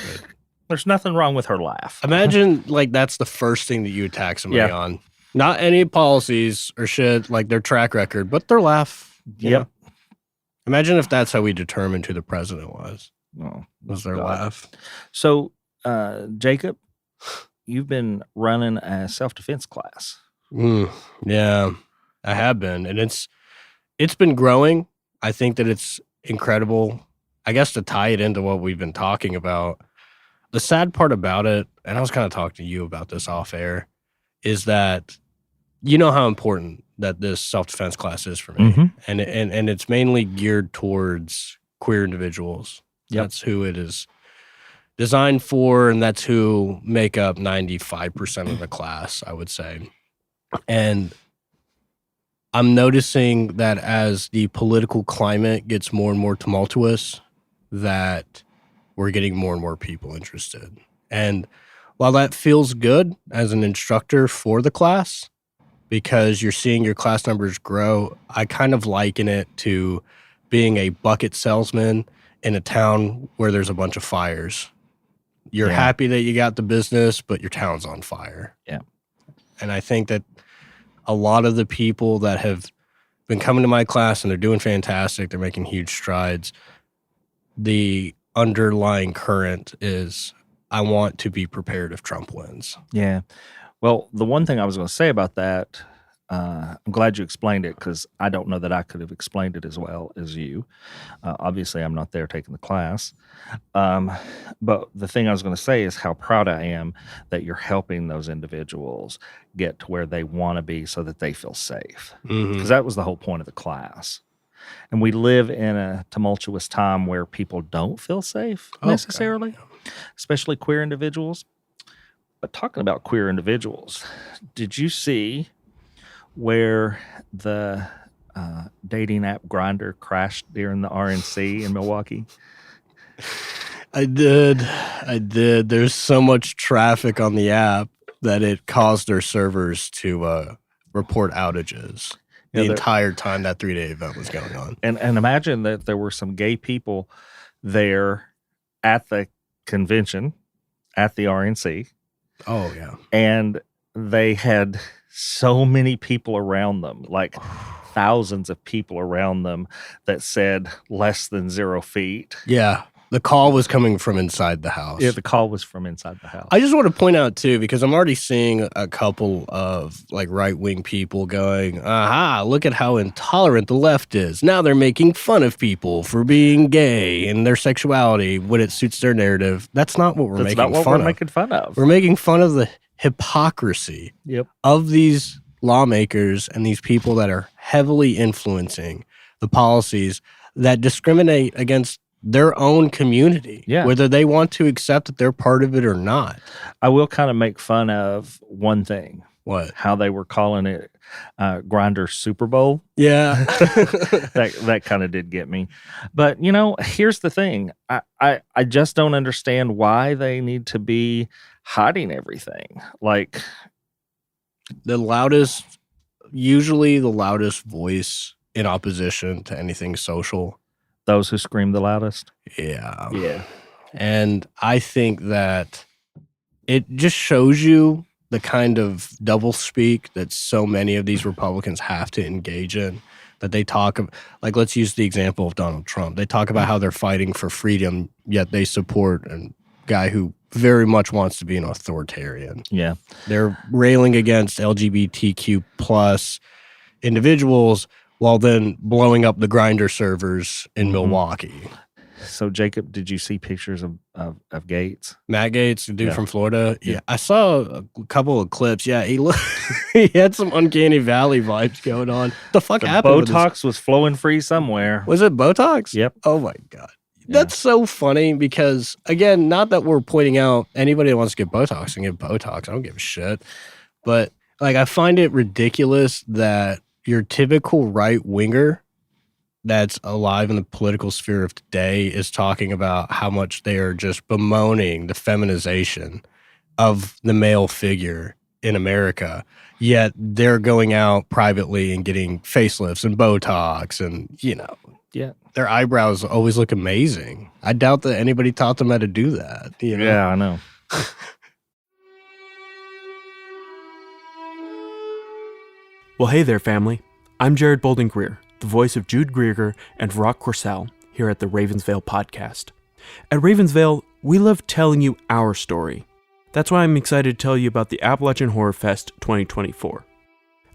There's nothing wrong with her laugh. Imagine that's the first thing that you attack somebody on. Not any policies or shit, their track record, but their laugh. Yep. know? Imagine if that's how we determined who the president was. Oh, Was their God. laugh. So, Jacob, you've been running a self-defense class. Yeah, I have been. And it's been growing. I think that it's incredible. I guess to tie it into what we've been talking about, the sad part about it, and I was kind of talking to you about this off air, is that you know how important that this self-defense class is for me. Mhm. And it's mainly geared towards queer individuals. Yep. That's who it is designed for, and that's who make up 95% of the class, I would say. And I'm noticing that as the political climate gets more and more tumultuous, that we're getting more and more people interested. And while that feels good as an instructor for the class, because you're seeing your class numbers grow, I kind of liken it to being a bucket salesman in a town where there's a bunch of fires. You're happy that you got the business, but your town's on fire. Yeah. And I think that a lot of the people that have been coming to my class and they're doing fantastic, they're making huge strides, the underlying current is I want to be prepared if Trump wins. Yeah. Well, the one thing I was going to say about that, I'm glad you explained it because I don't know that I could have explained it as well as you. Obviously, I'm not there taking the class. But the thing I was going to say is how proud I am that you're helping those individuals get to where they want to be so that they feel safe. Because that was the whole point of the class. And we live in a tumultuous time where people don't feel safe necessarily, especially queer individuals. But talking about queer individuals, did you see where the dating app Grindr crashed during the RNC in Milwaukee? I did. There's so much traffic on the app that it caused their servers to report outages the entire time that 3-day event was going on. And imagine that there were some gay people there at the convention, at the RNC. Oh, yeah. And they had so many people around them, like thousands of people around them that said less than 0 feet. Yeah. The call was coming from inside the house. Yeah, the call was from inside the house. I just want to point out, too, because I'm already seeing a couple of like right-wing people going, aha, look at how intolerant the left is. Now they're making fun of people for being gay and their sexuality when it suits their narrative. That's not what we're making fun of. That's not what we're making fun of. We're making fun of the hypocrisy of these lawmakers and these people that are heavily influencing the policies that discriminate against their own community, whether they want to accept that they're part of it or not. I will kind of make fun of one thing. What? How they were calling it Grindr Super Bowl. Yeah. that kind of did get me. But, you know, here's the thing. I just don't understand why they need to be hiding everything. Like, usually the loudest voice in opposition to anything social. Those who scream the loudest? Yeah. Yeah. And I think that it just shows you the kind of doublespeak that so many of these Republicans have to engage in. That they talk of, like, let's use the example of Donald Trump. They talk about how they're fighting for freedom, yet they support a guy who very much wants to be an authoritarian. Yeah. They're railing against LGBTQ plus individuals while then blowing up the Grindr servers in Milwaukee. So, Jacob, did you see pictures of Gates? Matt Gates, the dude from Florida? Yeah. I saw a couple of clips. Yeah, he had some Uncanny Valley vibes going on. The fuck happened? Botox was flowing free somewhere. Was it Botox? Yep. Oh, my God. That's so funny because, again, not that we're pointing out anybody that wants to get Botox and get Botox. I don't give a shit. But, like, I find it ridiculous that your typical right-winger that's alive in the political sphere of today is talking about how much they are just bemoaning the feminization of the male figure in America, yet they're going out privately and getting facelifts and Botox and, you know, their eyebrows always look amazing. I doubt that anybody taught them how to do that. You know? Yeah, I know. Well, hey there, family. I'm Jared Bolden Greer, the voice of Jude Grieger and Rock Corsell here at the Ravensvale podcast. At Ravensvale, we love telling you our story. That's why I'm excited to tell you about the Appalachian Horror Fest 2024.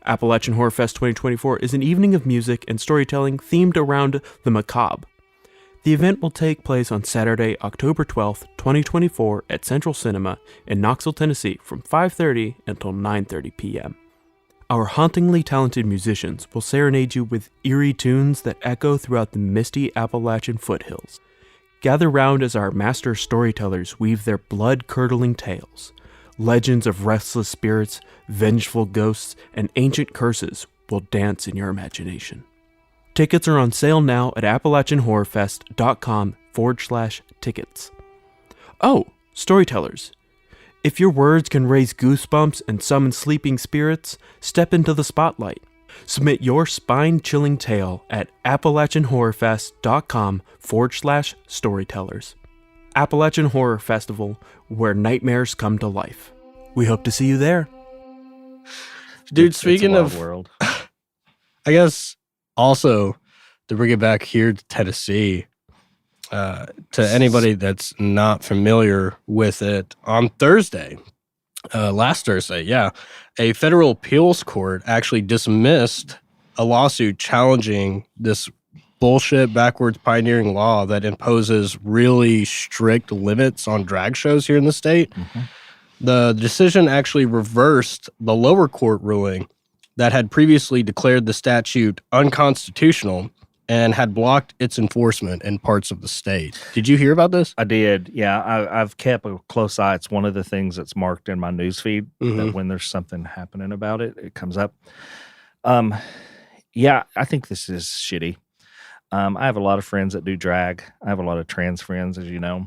Appalachian Horror Fest 2024 is an evening of music and storytelling themed around the macabre. The event will take place on Saturday, October 12th, 2024 at Central Cinema in Knoxville, Tennessee from 5:30 until 9:30 p.m. Our hauntingly talented musicians will serenade you with eerie tunes that echo throughout the misty Appalachian foothills. Gather round as our master storytellers weave their blood-curdling tales. Legends of restless spirits, vengeful ghosts, and ancient curses will dance in your imagination. Tickets are on sale now at AppalachianHorrorFest.com/tickets. Oh, storytellers. If your words can raise goosebumps and summon sleeping spirits, step into the spotlight. Submit your spine-chilling tale at AppalachianHorrorFest.com/storytellers. Appalachian Horror Festival, where nightmares come to life. We hope to see you there. Dude, speaking it's a wild of world. I guess also to bring it back here to Tennessee, to anybody that's not familiar with it, on Thursday, last Thursday, a federal appeals court actually dismissed a lawsuit challenging this bullshit backwards pioneering law that imposes really strict limits on drag shows here in the state. Mm-hmm. The decision actually reversed the lower court ruling that had previously declared the statute unconstitutional and had blocked its enforcement in parts of the state. Did you hear about this? I did. Yeah, I've kept a close eye. It's one of the things that's marked in my newsfeed that when there's something happening about it, it comes up. Yeah, I think this is shitty. I have a lot of friends that do drag. I have a lot of trans friends, as you know.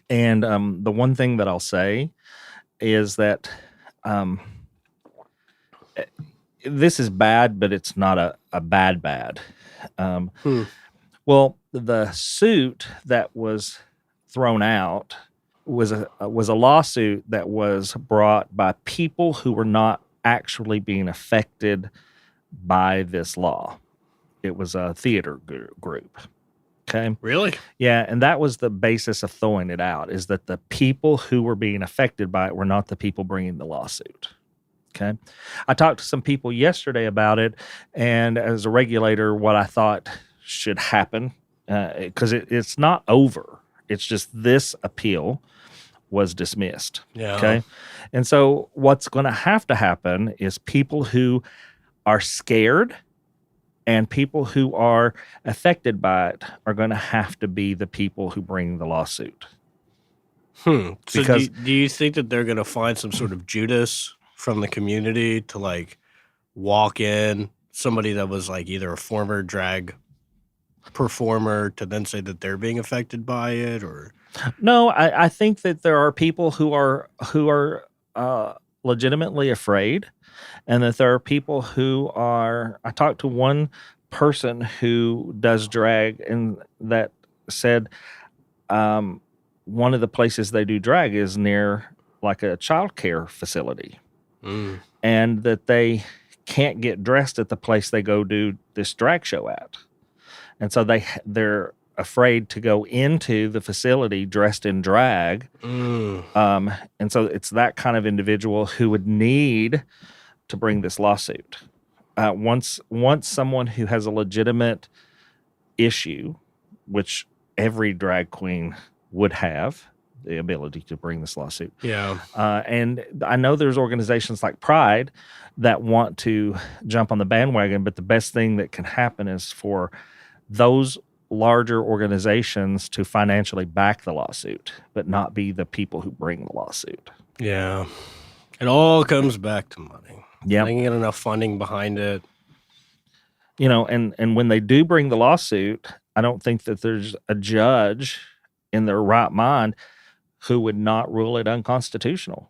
And the one thing that I'll say is that this is bad, but it's not a bad. Well, the suit that was thrown out was a lawsuit that was brought by people who were not actually being affected by this law. It was a theater group. Okay. Really? Yeah, and that was the basis of throwing it out, is that the people who were being affected by it were not the people bringing the lawsuit. Okay. I talked to some people yesterday about it, and as a regulator, what I thought should happen, because it's not over. It's just this appeal was dismissed. Yeah. Okay. And so what's going to happen is people who are scared and people who are affected by it are going to have to be the people who bring the lawsuit. So Because do you think that they're going to find some sort of Judas from the community to like walk in, somebody that was like either a former drag performer, to then say that they're being affected by it? Or no, I think that there are people who are legitimately afraid, and that there are people who are. I talked to one person who does drag, and that said, one of the places they do drag is near like a child care facility, and that they can't get dressed at the place they go do this drag show at, and so they're afraid to go into the facility dressed in drag. And so it's that kind of individual who would need to bring this lawsuit. Once someone who has a legitimate issue, which every drag queen would have the ability to bring this lawsuit. yeah. And I know there's organizations like Pride that want to jump on the bandwagon, but the best thing that can happen is for those larger organizations to financially back the lawsuit, but not be the people who bring the lawsuit. Yeah. It all comes back to money. Yeah. They can get enough funding behind it. You know, and when they do bring the lawsuit, I don't think that there's a judge in their right mind who would not rule it unconstitutional.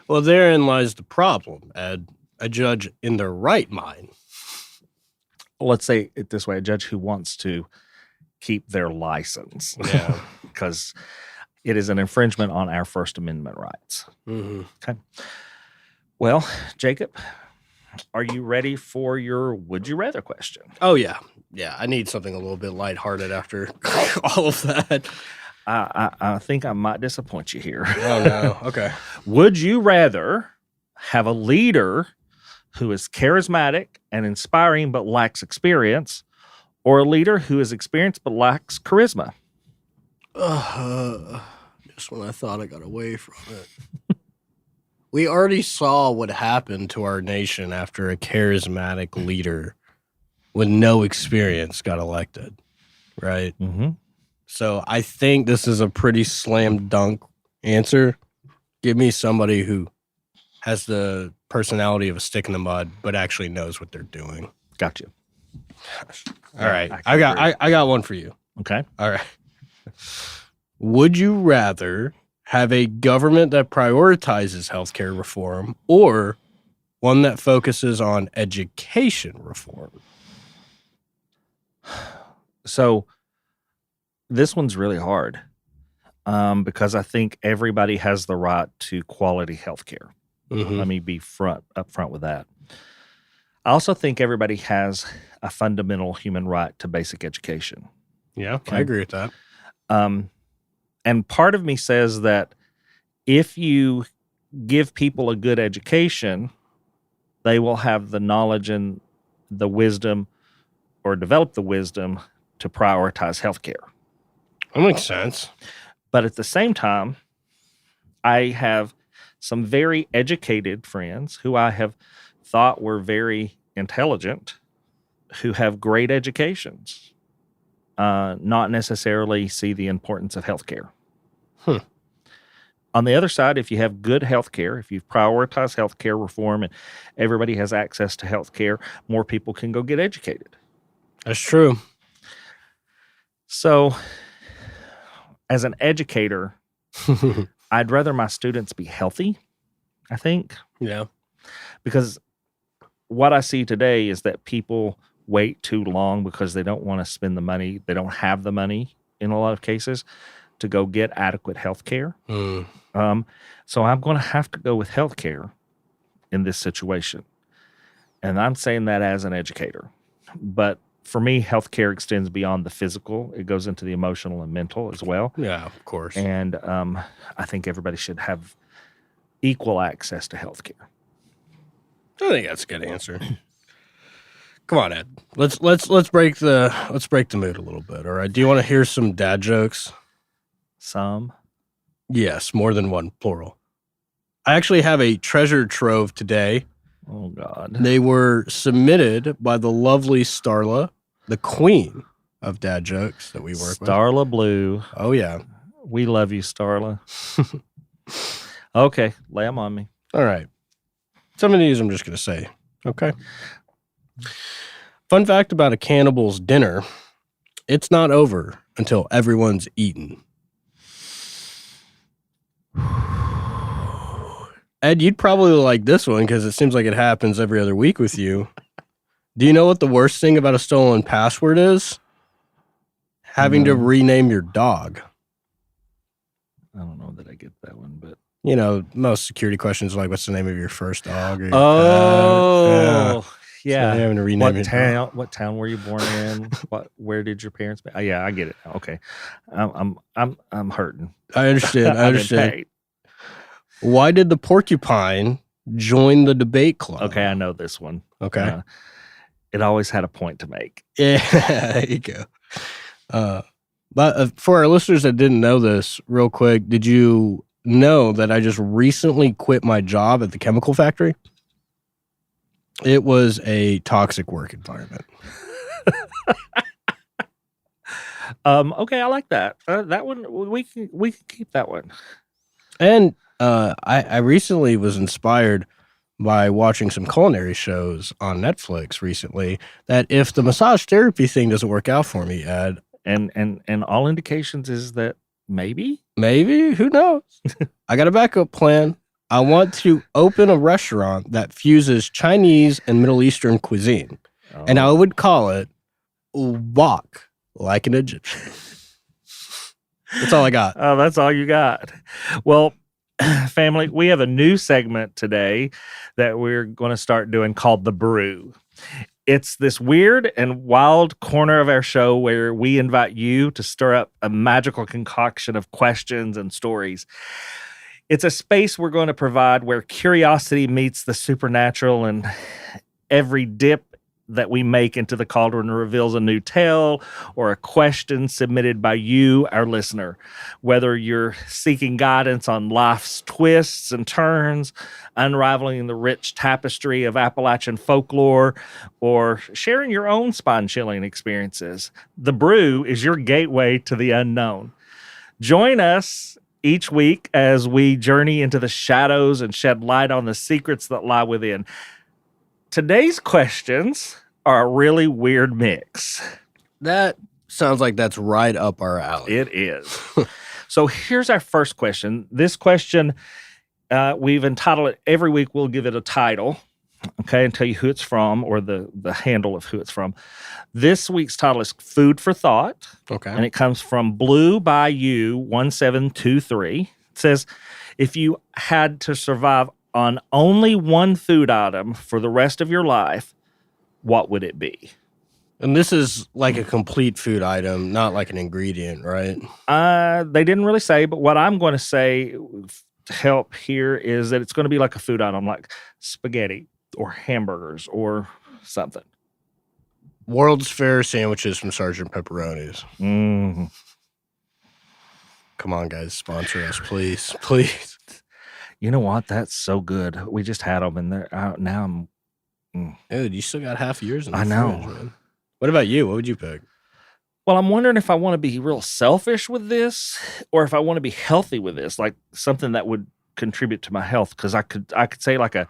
Well, therein lies the problem, Ed. A judge in their right mind. Let's say it this way, a judge who wants to keep their license. Yeah. Because it is an infringement on our First Amendment rights. Okay. Well, Jacob, are you ready for your Would You Rather question? Oh, yeah. Yeah, I need something a little bit lighthearted after all of that. I think I might disappoint you here. Oh, no. Okay. Would you rather have a leader who is charismatic and inspiring but lacks experience, or a leader who is experienced but lacks charisma? Just when I thought I got away from it. We already saw what happened to our nation after a charismatic leader with no experience got elected, right? Mm-hmm. So I think this is a pretty slam dunk answer. Give me somebody who has the personality of a stick in the mud, but actually knows what they're doing. Got you. All right. I got one for you. Okay. All right. Would you rather have a government that prioritizes healthcare reform or one that focuses on education reform? So this one's really hard because I think everybody has the right to quality health care. Mm-hmm. Let me be upfront with that. I also think everybody has a fundamental human right to basic education. Yeah, Okay. I agree with that. And part of me says that if you give people a good education, they will have the knowledge and the wisdom or develop the wisdom to prioritize healthcare. That makes sense. But at the same time, I have some very educated friends who I have thought were very intelligent, who have great educations, not necessarily see the importance of healthcare. On the other side, if you have good healthcare, if you prioritize healthcare reform and everybody has access to healthcare, more people can go get educated. That's true. So, as an educator, I'd rather my students be healthy, I think. Yeah. Because what I see today is that people wait too long because they don't want to spend the money. They don't have the money in a lot of cases to go get adequate health care. So I'm going to have to go with health care in this situation. And I'm saying that as an educator. But for me, health care extends beyond the physical. It goes into the emotional and mental as well. Yeah, of course. And I think everybody should have equal access to health care. I think that's a good answer. Come on, Ed. Let's break the mood a little bit. All right. Do you want to hear some dad jokes? Some? Yes, more than one, plural. I actually have a treasure trove today. Oh God. They were submitted by the lovely Starla, the queen of dad jokes that we work with. Starla Blue. Oh yeah. We love you, Starla. Okay, lay them on me. All right. Some of these I'm just going to say. Okay. Fun fact about a cannibal's dinner, it's not over until everyone's eaten. Ed, you'd probably like this one because it seems like it happens every other week with you. Do you know what the worst thing about a stolen password is? Having to rename your dog. I don't know that I get that one, but You know, most security questions are like, what's the name of your first dog? Or your oh, pet? yeah. So having to rename your dog. What town were you born in? Where did your parents? Yeah, I get it. Okay, I'm hurting. I understand. I I'm in understand. pain. Why did the porcupine join the debate club? Okay, I know this one. Okay. It always had a point to make. Yeah, there you go. But for our listeners that didn't know this, real quick, did you know that I just recently quit my job at the chemical factory? It was a toxic work environment. Okay, I like that. That one we can keep that one. And I recently was inspired by watching some culinary shows on Netflix recently that if the massage therapy thing doesn't work out for me, Ed, And all indications is that maybe. who knows? I got a backup plan. I want to open a restaurant that fuses Chinese and Middle Eastern cuisine. And I would call it Walk Like an Egyptian. That's all I got. Oh, that's all you got. Well, family, we have a new segment today that we're going to start doing called The Brew. It's this weird and wild corner of our show where we invite you to stir up a magical concoction of questions and stories. It's a space we're going to provide where curiosity meets the supernatural, and every dip that we make into the Cauldron reveals a new tale or a question submitted by you, our listener. Whether you're seeking guidance on life's twists and turns, unraveling the rich tapestry of Appalachian folklore, or sharing your own spine-chilling experiences, The Brew is your gateway to the unknown. Join us each week as we journey into the shadows and shed light on the secrets that lie within. Today's questions are a really weird mix. That sounds like that's right up our alley. It is. So here's our first question. This question, we've entitled it, every week we'll give it a title, okay, and tell you who it's from or the handle of who it's from. This week's title is Food for Thought. Okay. And it comes from Blue Bayou 1723. It says, if you had to survive on only one food item for the rest of your life, what would it be? And this is like a complete food item, not like an ingredient, right? They didn't really say, but what I'm going to say to help here is that it's going to be like a food item, like spaghetti or hamburgers or something. World's Fair sandwiches from Sergeant Pepperoni's. Mm-hmm. Come on, guys, sponsor us, please, please. You know what? That's so good. We just had them, and they're out now. Dude, you still got half yours in the I know. fridge, man. What about you? What would you pick? Well, I'm wondering if I want to be real selfish with this, or if I want to be healthy with this, like something that would contribute to my health. Because I could say like a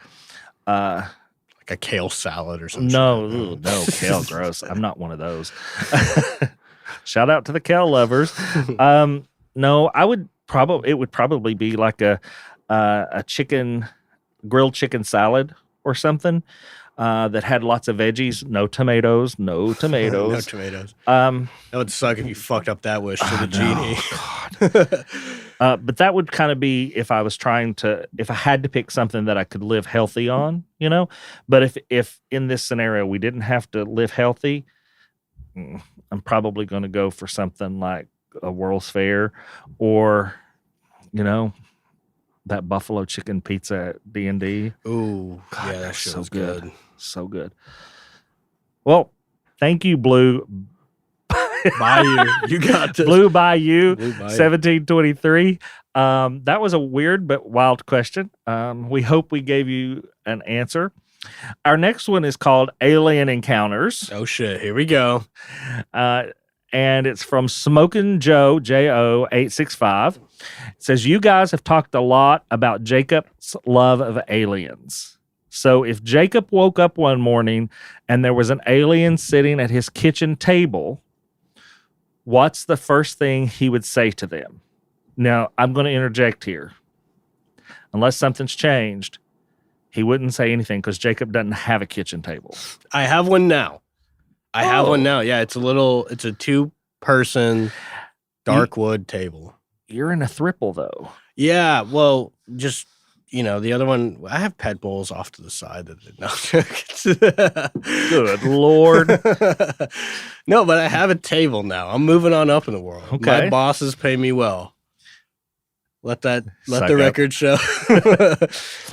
kale salad or something. no, kale, gross. I'm not one of those. Shout out to the kale lovers. No, it would probably be like a grilled chicken salad or something that had lots of veggies, no tomatoes. No tomatoes. That would suck if you fucked up that wish to the genie. God. But that would kind of be if I had to pick something that I could live healthy on, you know. But if in this scenario we didn't have to live healthy, I'm probably going to go for something like a World's Fair or, you know, that buffalo chicken pizza at D&D. Ooh, God, yeah, that shit so was good. So good. Well, thank you, Blue. Bayou. You got this. Blue Bayou 1723. That was a weird but wild question. We hope we gave you an answer. Our next one is called Alien Encounters. Oh, shit. Here we go. And it's from Smokin' Joe, J-O 865. It says, you guys have talked a lot about Jacob's love of aliens. So if Jacob woke up one morning and there was an alien sitting at his kitchen table, what's the first thing he would say to them? Now, I'm going to interject here. Unless something's changed, he wouldn't say anything because Jacob doesn't have a kitchen table. I have one now. Yeah, it's a 2-person dark wood table. You're in a throuple, though. Yeah, well, just, you know, the other one, I have pet bowls off to the side that Good Lord. No, but I have a table now. I'm moving on up in the world. Okay. My bosses pay me well. Let the Suck record show.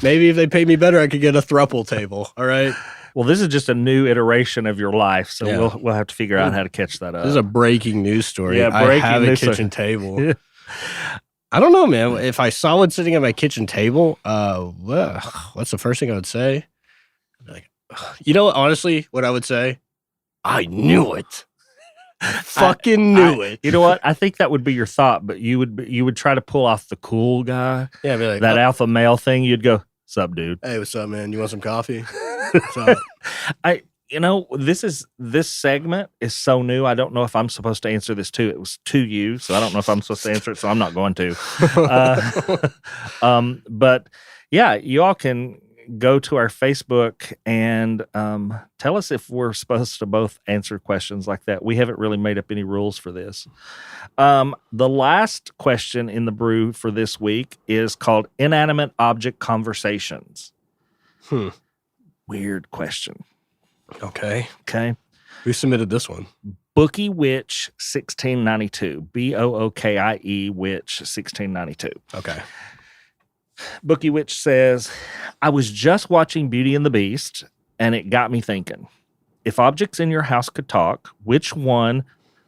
Maybe if they pay me better, I could get a thruple table. All right. Well, this is just a new iteration of your life, so Yeah. we'll have to figure out how to catch that up. This is a breaking news story. Yeah, I breaking have a news story. kitchen table. I don't know, man. If I saw one sitting at my kitchen table, what's the first thing I would say? Like, you know, honestly, what I would say? I knew it. Fucking knew it. You know what? I think that would be your thought, but you would try to pull off the cool guy, Yeah, I'd be like, that alpha male thing. You'd go, "Sup, dude?" hey, what's up, man? You want some coffee? What's up? This segment is so new. I don't know if I'm supposed to answer this too. It was to you, so I don't know if I'm supposed to answer it, so I'm not going to. But yeah, you all can go to our Facebook and tell us if we're supposed to both answer questions like that. We haven't really made up any rules for this. The last question in the brew for this week is called Inanimate Object Conversations. Weird question. Okay. Who submitted this one? Bookie Witch 1692. Bookie Witch 1692. Okay. Bookie Witch says, I was just watching Beauty and the Beast, and it got me thinking. if objects in your house could talk, which one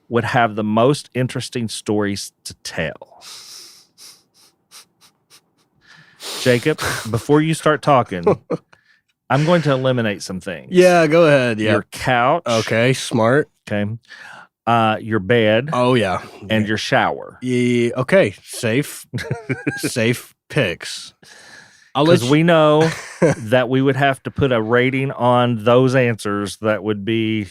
would have the most interesting stories to tell? Jacob, before you start talking, I'm going to eliminate some things. Yeah, go ahead. Yeah. Your couch. Okay, smart. Okay. Your bed. Oh, yeah. And your shower. Yeah, okay, safe. Safe picks. Because we know that we would have to put a rating on those answers that would be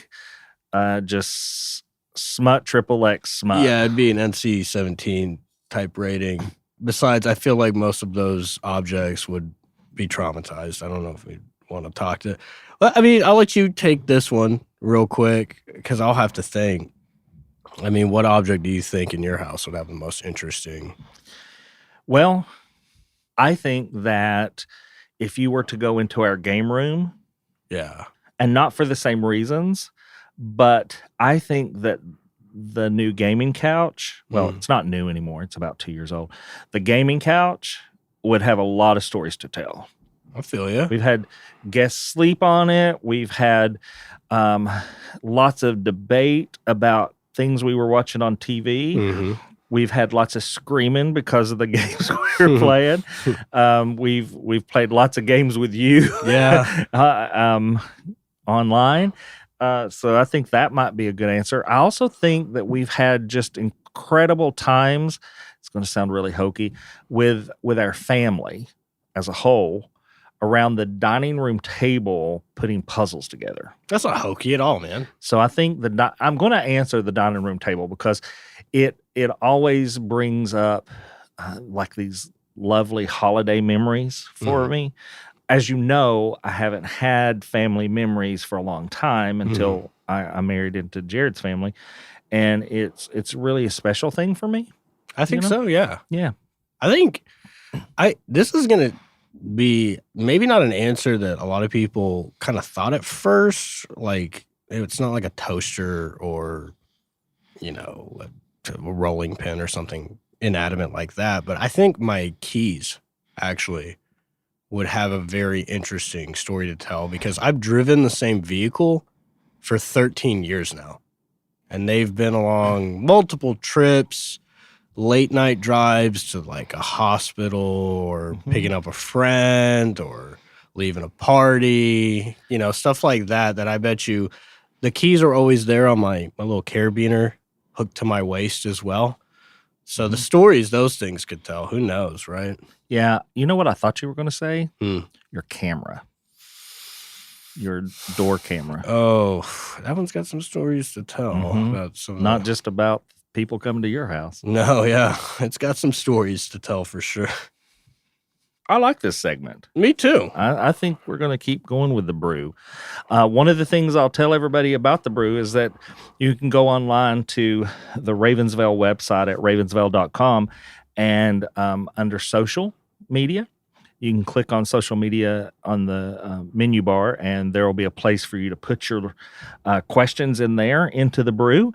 just smut, XXX smut. Yeah, it'd be an NC-17 type rating. Besides, I feel like most of those objects would be traumatized. I don't know if we want to talk to. Well, I mean, I'll let you take this one real quick because I'll have to think. I mean, what object do you think in your house would have the most interesting? Well, I think that if you were to go into our game room, yeah, and not for the same reasons, but I think that the new gaming couch, well, it's not new anymore. It's about 2 years old. The gaming couch would have a lot of stories to tell. I feel you. We've had guests sleep on it. We've had lots of debate about things we were watching on TV. Mm-hmm. We've had lots of screaming because of the games we were playing. We've played lots of games with you, online. So I think that might be a good answer. I also think that we've had just incredible times. It's going to sound really hokey with our family as a whole around the dining room table putting puzzles together. That's not hokey at all, man. So I think I'm going to answer the dining room table because it always brings up like these lovely holiday memories for me. As you know, I haven't had family memories for a long time until I married into Jared's family, and it's really a special thing for me. I think so. Yeah. Yeah. I think this is gonna be maybe not an answer that a lot of people kind of thought at first. Like it's not like a toaster or a rolling pin or something inanimate like that. But I think my keys actually would have a very interesting story to tell because I've driven the same vehicle for 13 years now. And they've been along multiple trips, late night drives to like a hospital or picking up a friend or leaving a party, stuff like that I bet you the keys are always there on my little carabiner hooked to my waist as well. So the stories those things could tell, who knows, right? Yeah. You know what I thought you were going to say? Your camera. Your door camera. Oh, that one's got some stories to tell. About some Not just about people coming to your house. No, yeah. It's got some stories to tell for sure. I like this segment. Me too. I think we're going to keep going with the brew. One of the things I'll tell everybody about the brew is that you can go online to the Ravensvail website at ravensvail.com and under social media, you can click on social media on the menu bar, and there will be a place for you to put your questions in there into the brew.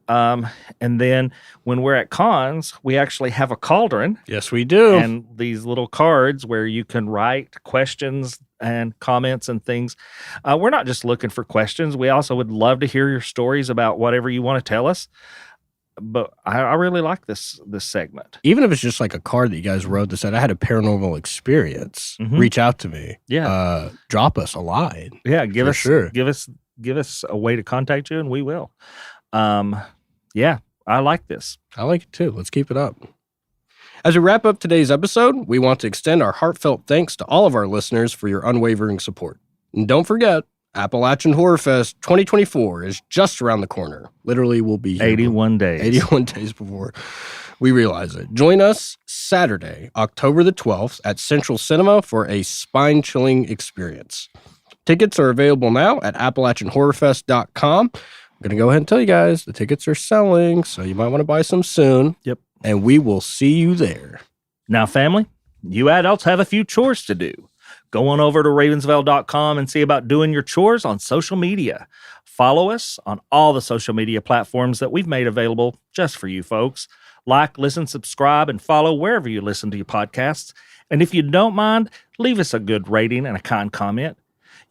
And then when we're at cons, we actually have a cauldron. Yes, we do. And these little cards where you can write questions and comments and things. We're not just looking for questions. We also would love to hear your stories about whatever you want to tell us. But I really like this segment. Even if it's just like a card that you guys wrote that said, I had a paranormal experience, reach out to me. Yeah. Drop us a line. Yeah, give us a way to contact you, and we will. Yeah, I like this. I like it too. Let's keep it up. As we wrap up today's episode, we want to extend our heartfelt thanks to all of our listeners for your unwavering support. And don't forget, Appalachian Horror Fest 2024 is just around the corner. Literally, we'll be here 81 days. 81 days before we realize it. Join us Saturday, October the 12th at Central Cinema for a spine-chilling experience. Tickets are available now at AppalachianHorrorFest.com. I'm going to go ahead and tell you guys the tickets are selling, so you might want to buy some soon. Yep. And we will see you there. Now, family, you adults have a few chores to do. Go on over to ravensvail.com and see about doing your chores on social media. Follow us on all the social media platforms that we've made available just for you folks. Like, listen, subscribe, and follow wherever you listen to your podcasts. And if you don't mind, leave us a good rating and a kind comment.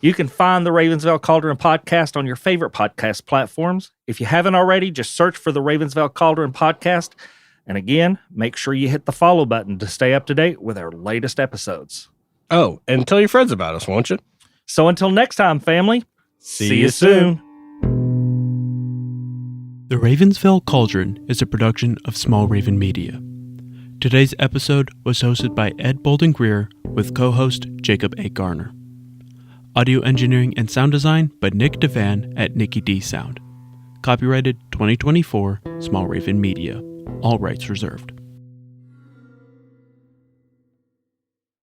You can find the Ravensvale Cauldron podcast on your favorite podcast platforms. If you haven't already, just search for the Ravensvale Cauldron podcast. And again, make sure you hit the follow button to stay up to date with our latest episodes. Oh, and tell your friends about us, won't you? So until next time, family, See you soon. The Ravensvale Cauldron is a production of Small Raven Media. Today's episode was hosted by Ed Bolden Greer with co-host Jacob A. Garner. Audio engineering and sound design by Nick Devan at Nicky D Sound. Copyrighted 2024, Small Raven Media. All rights reserved.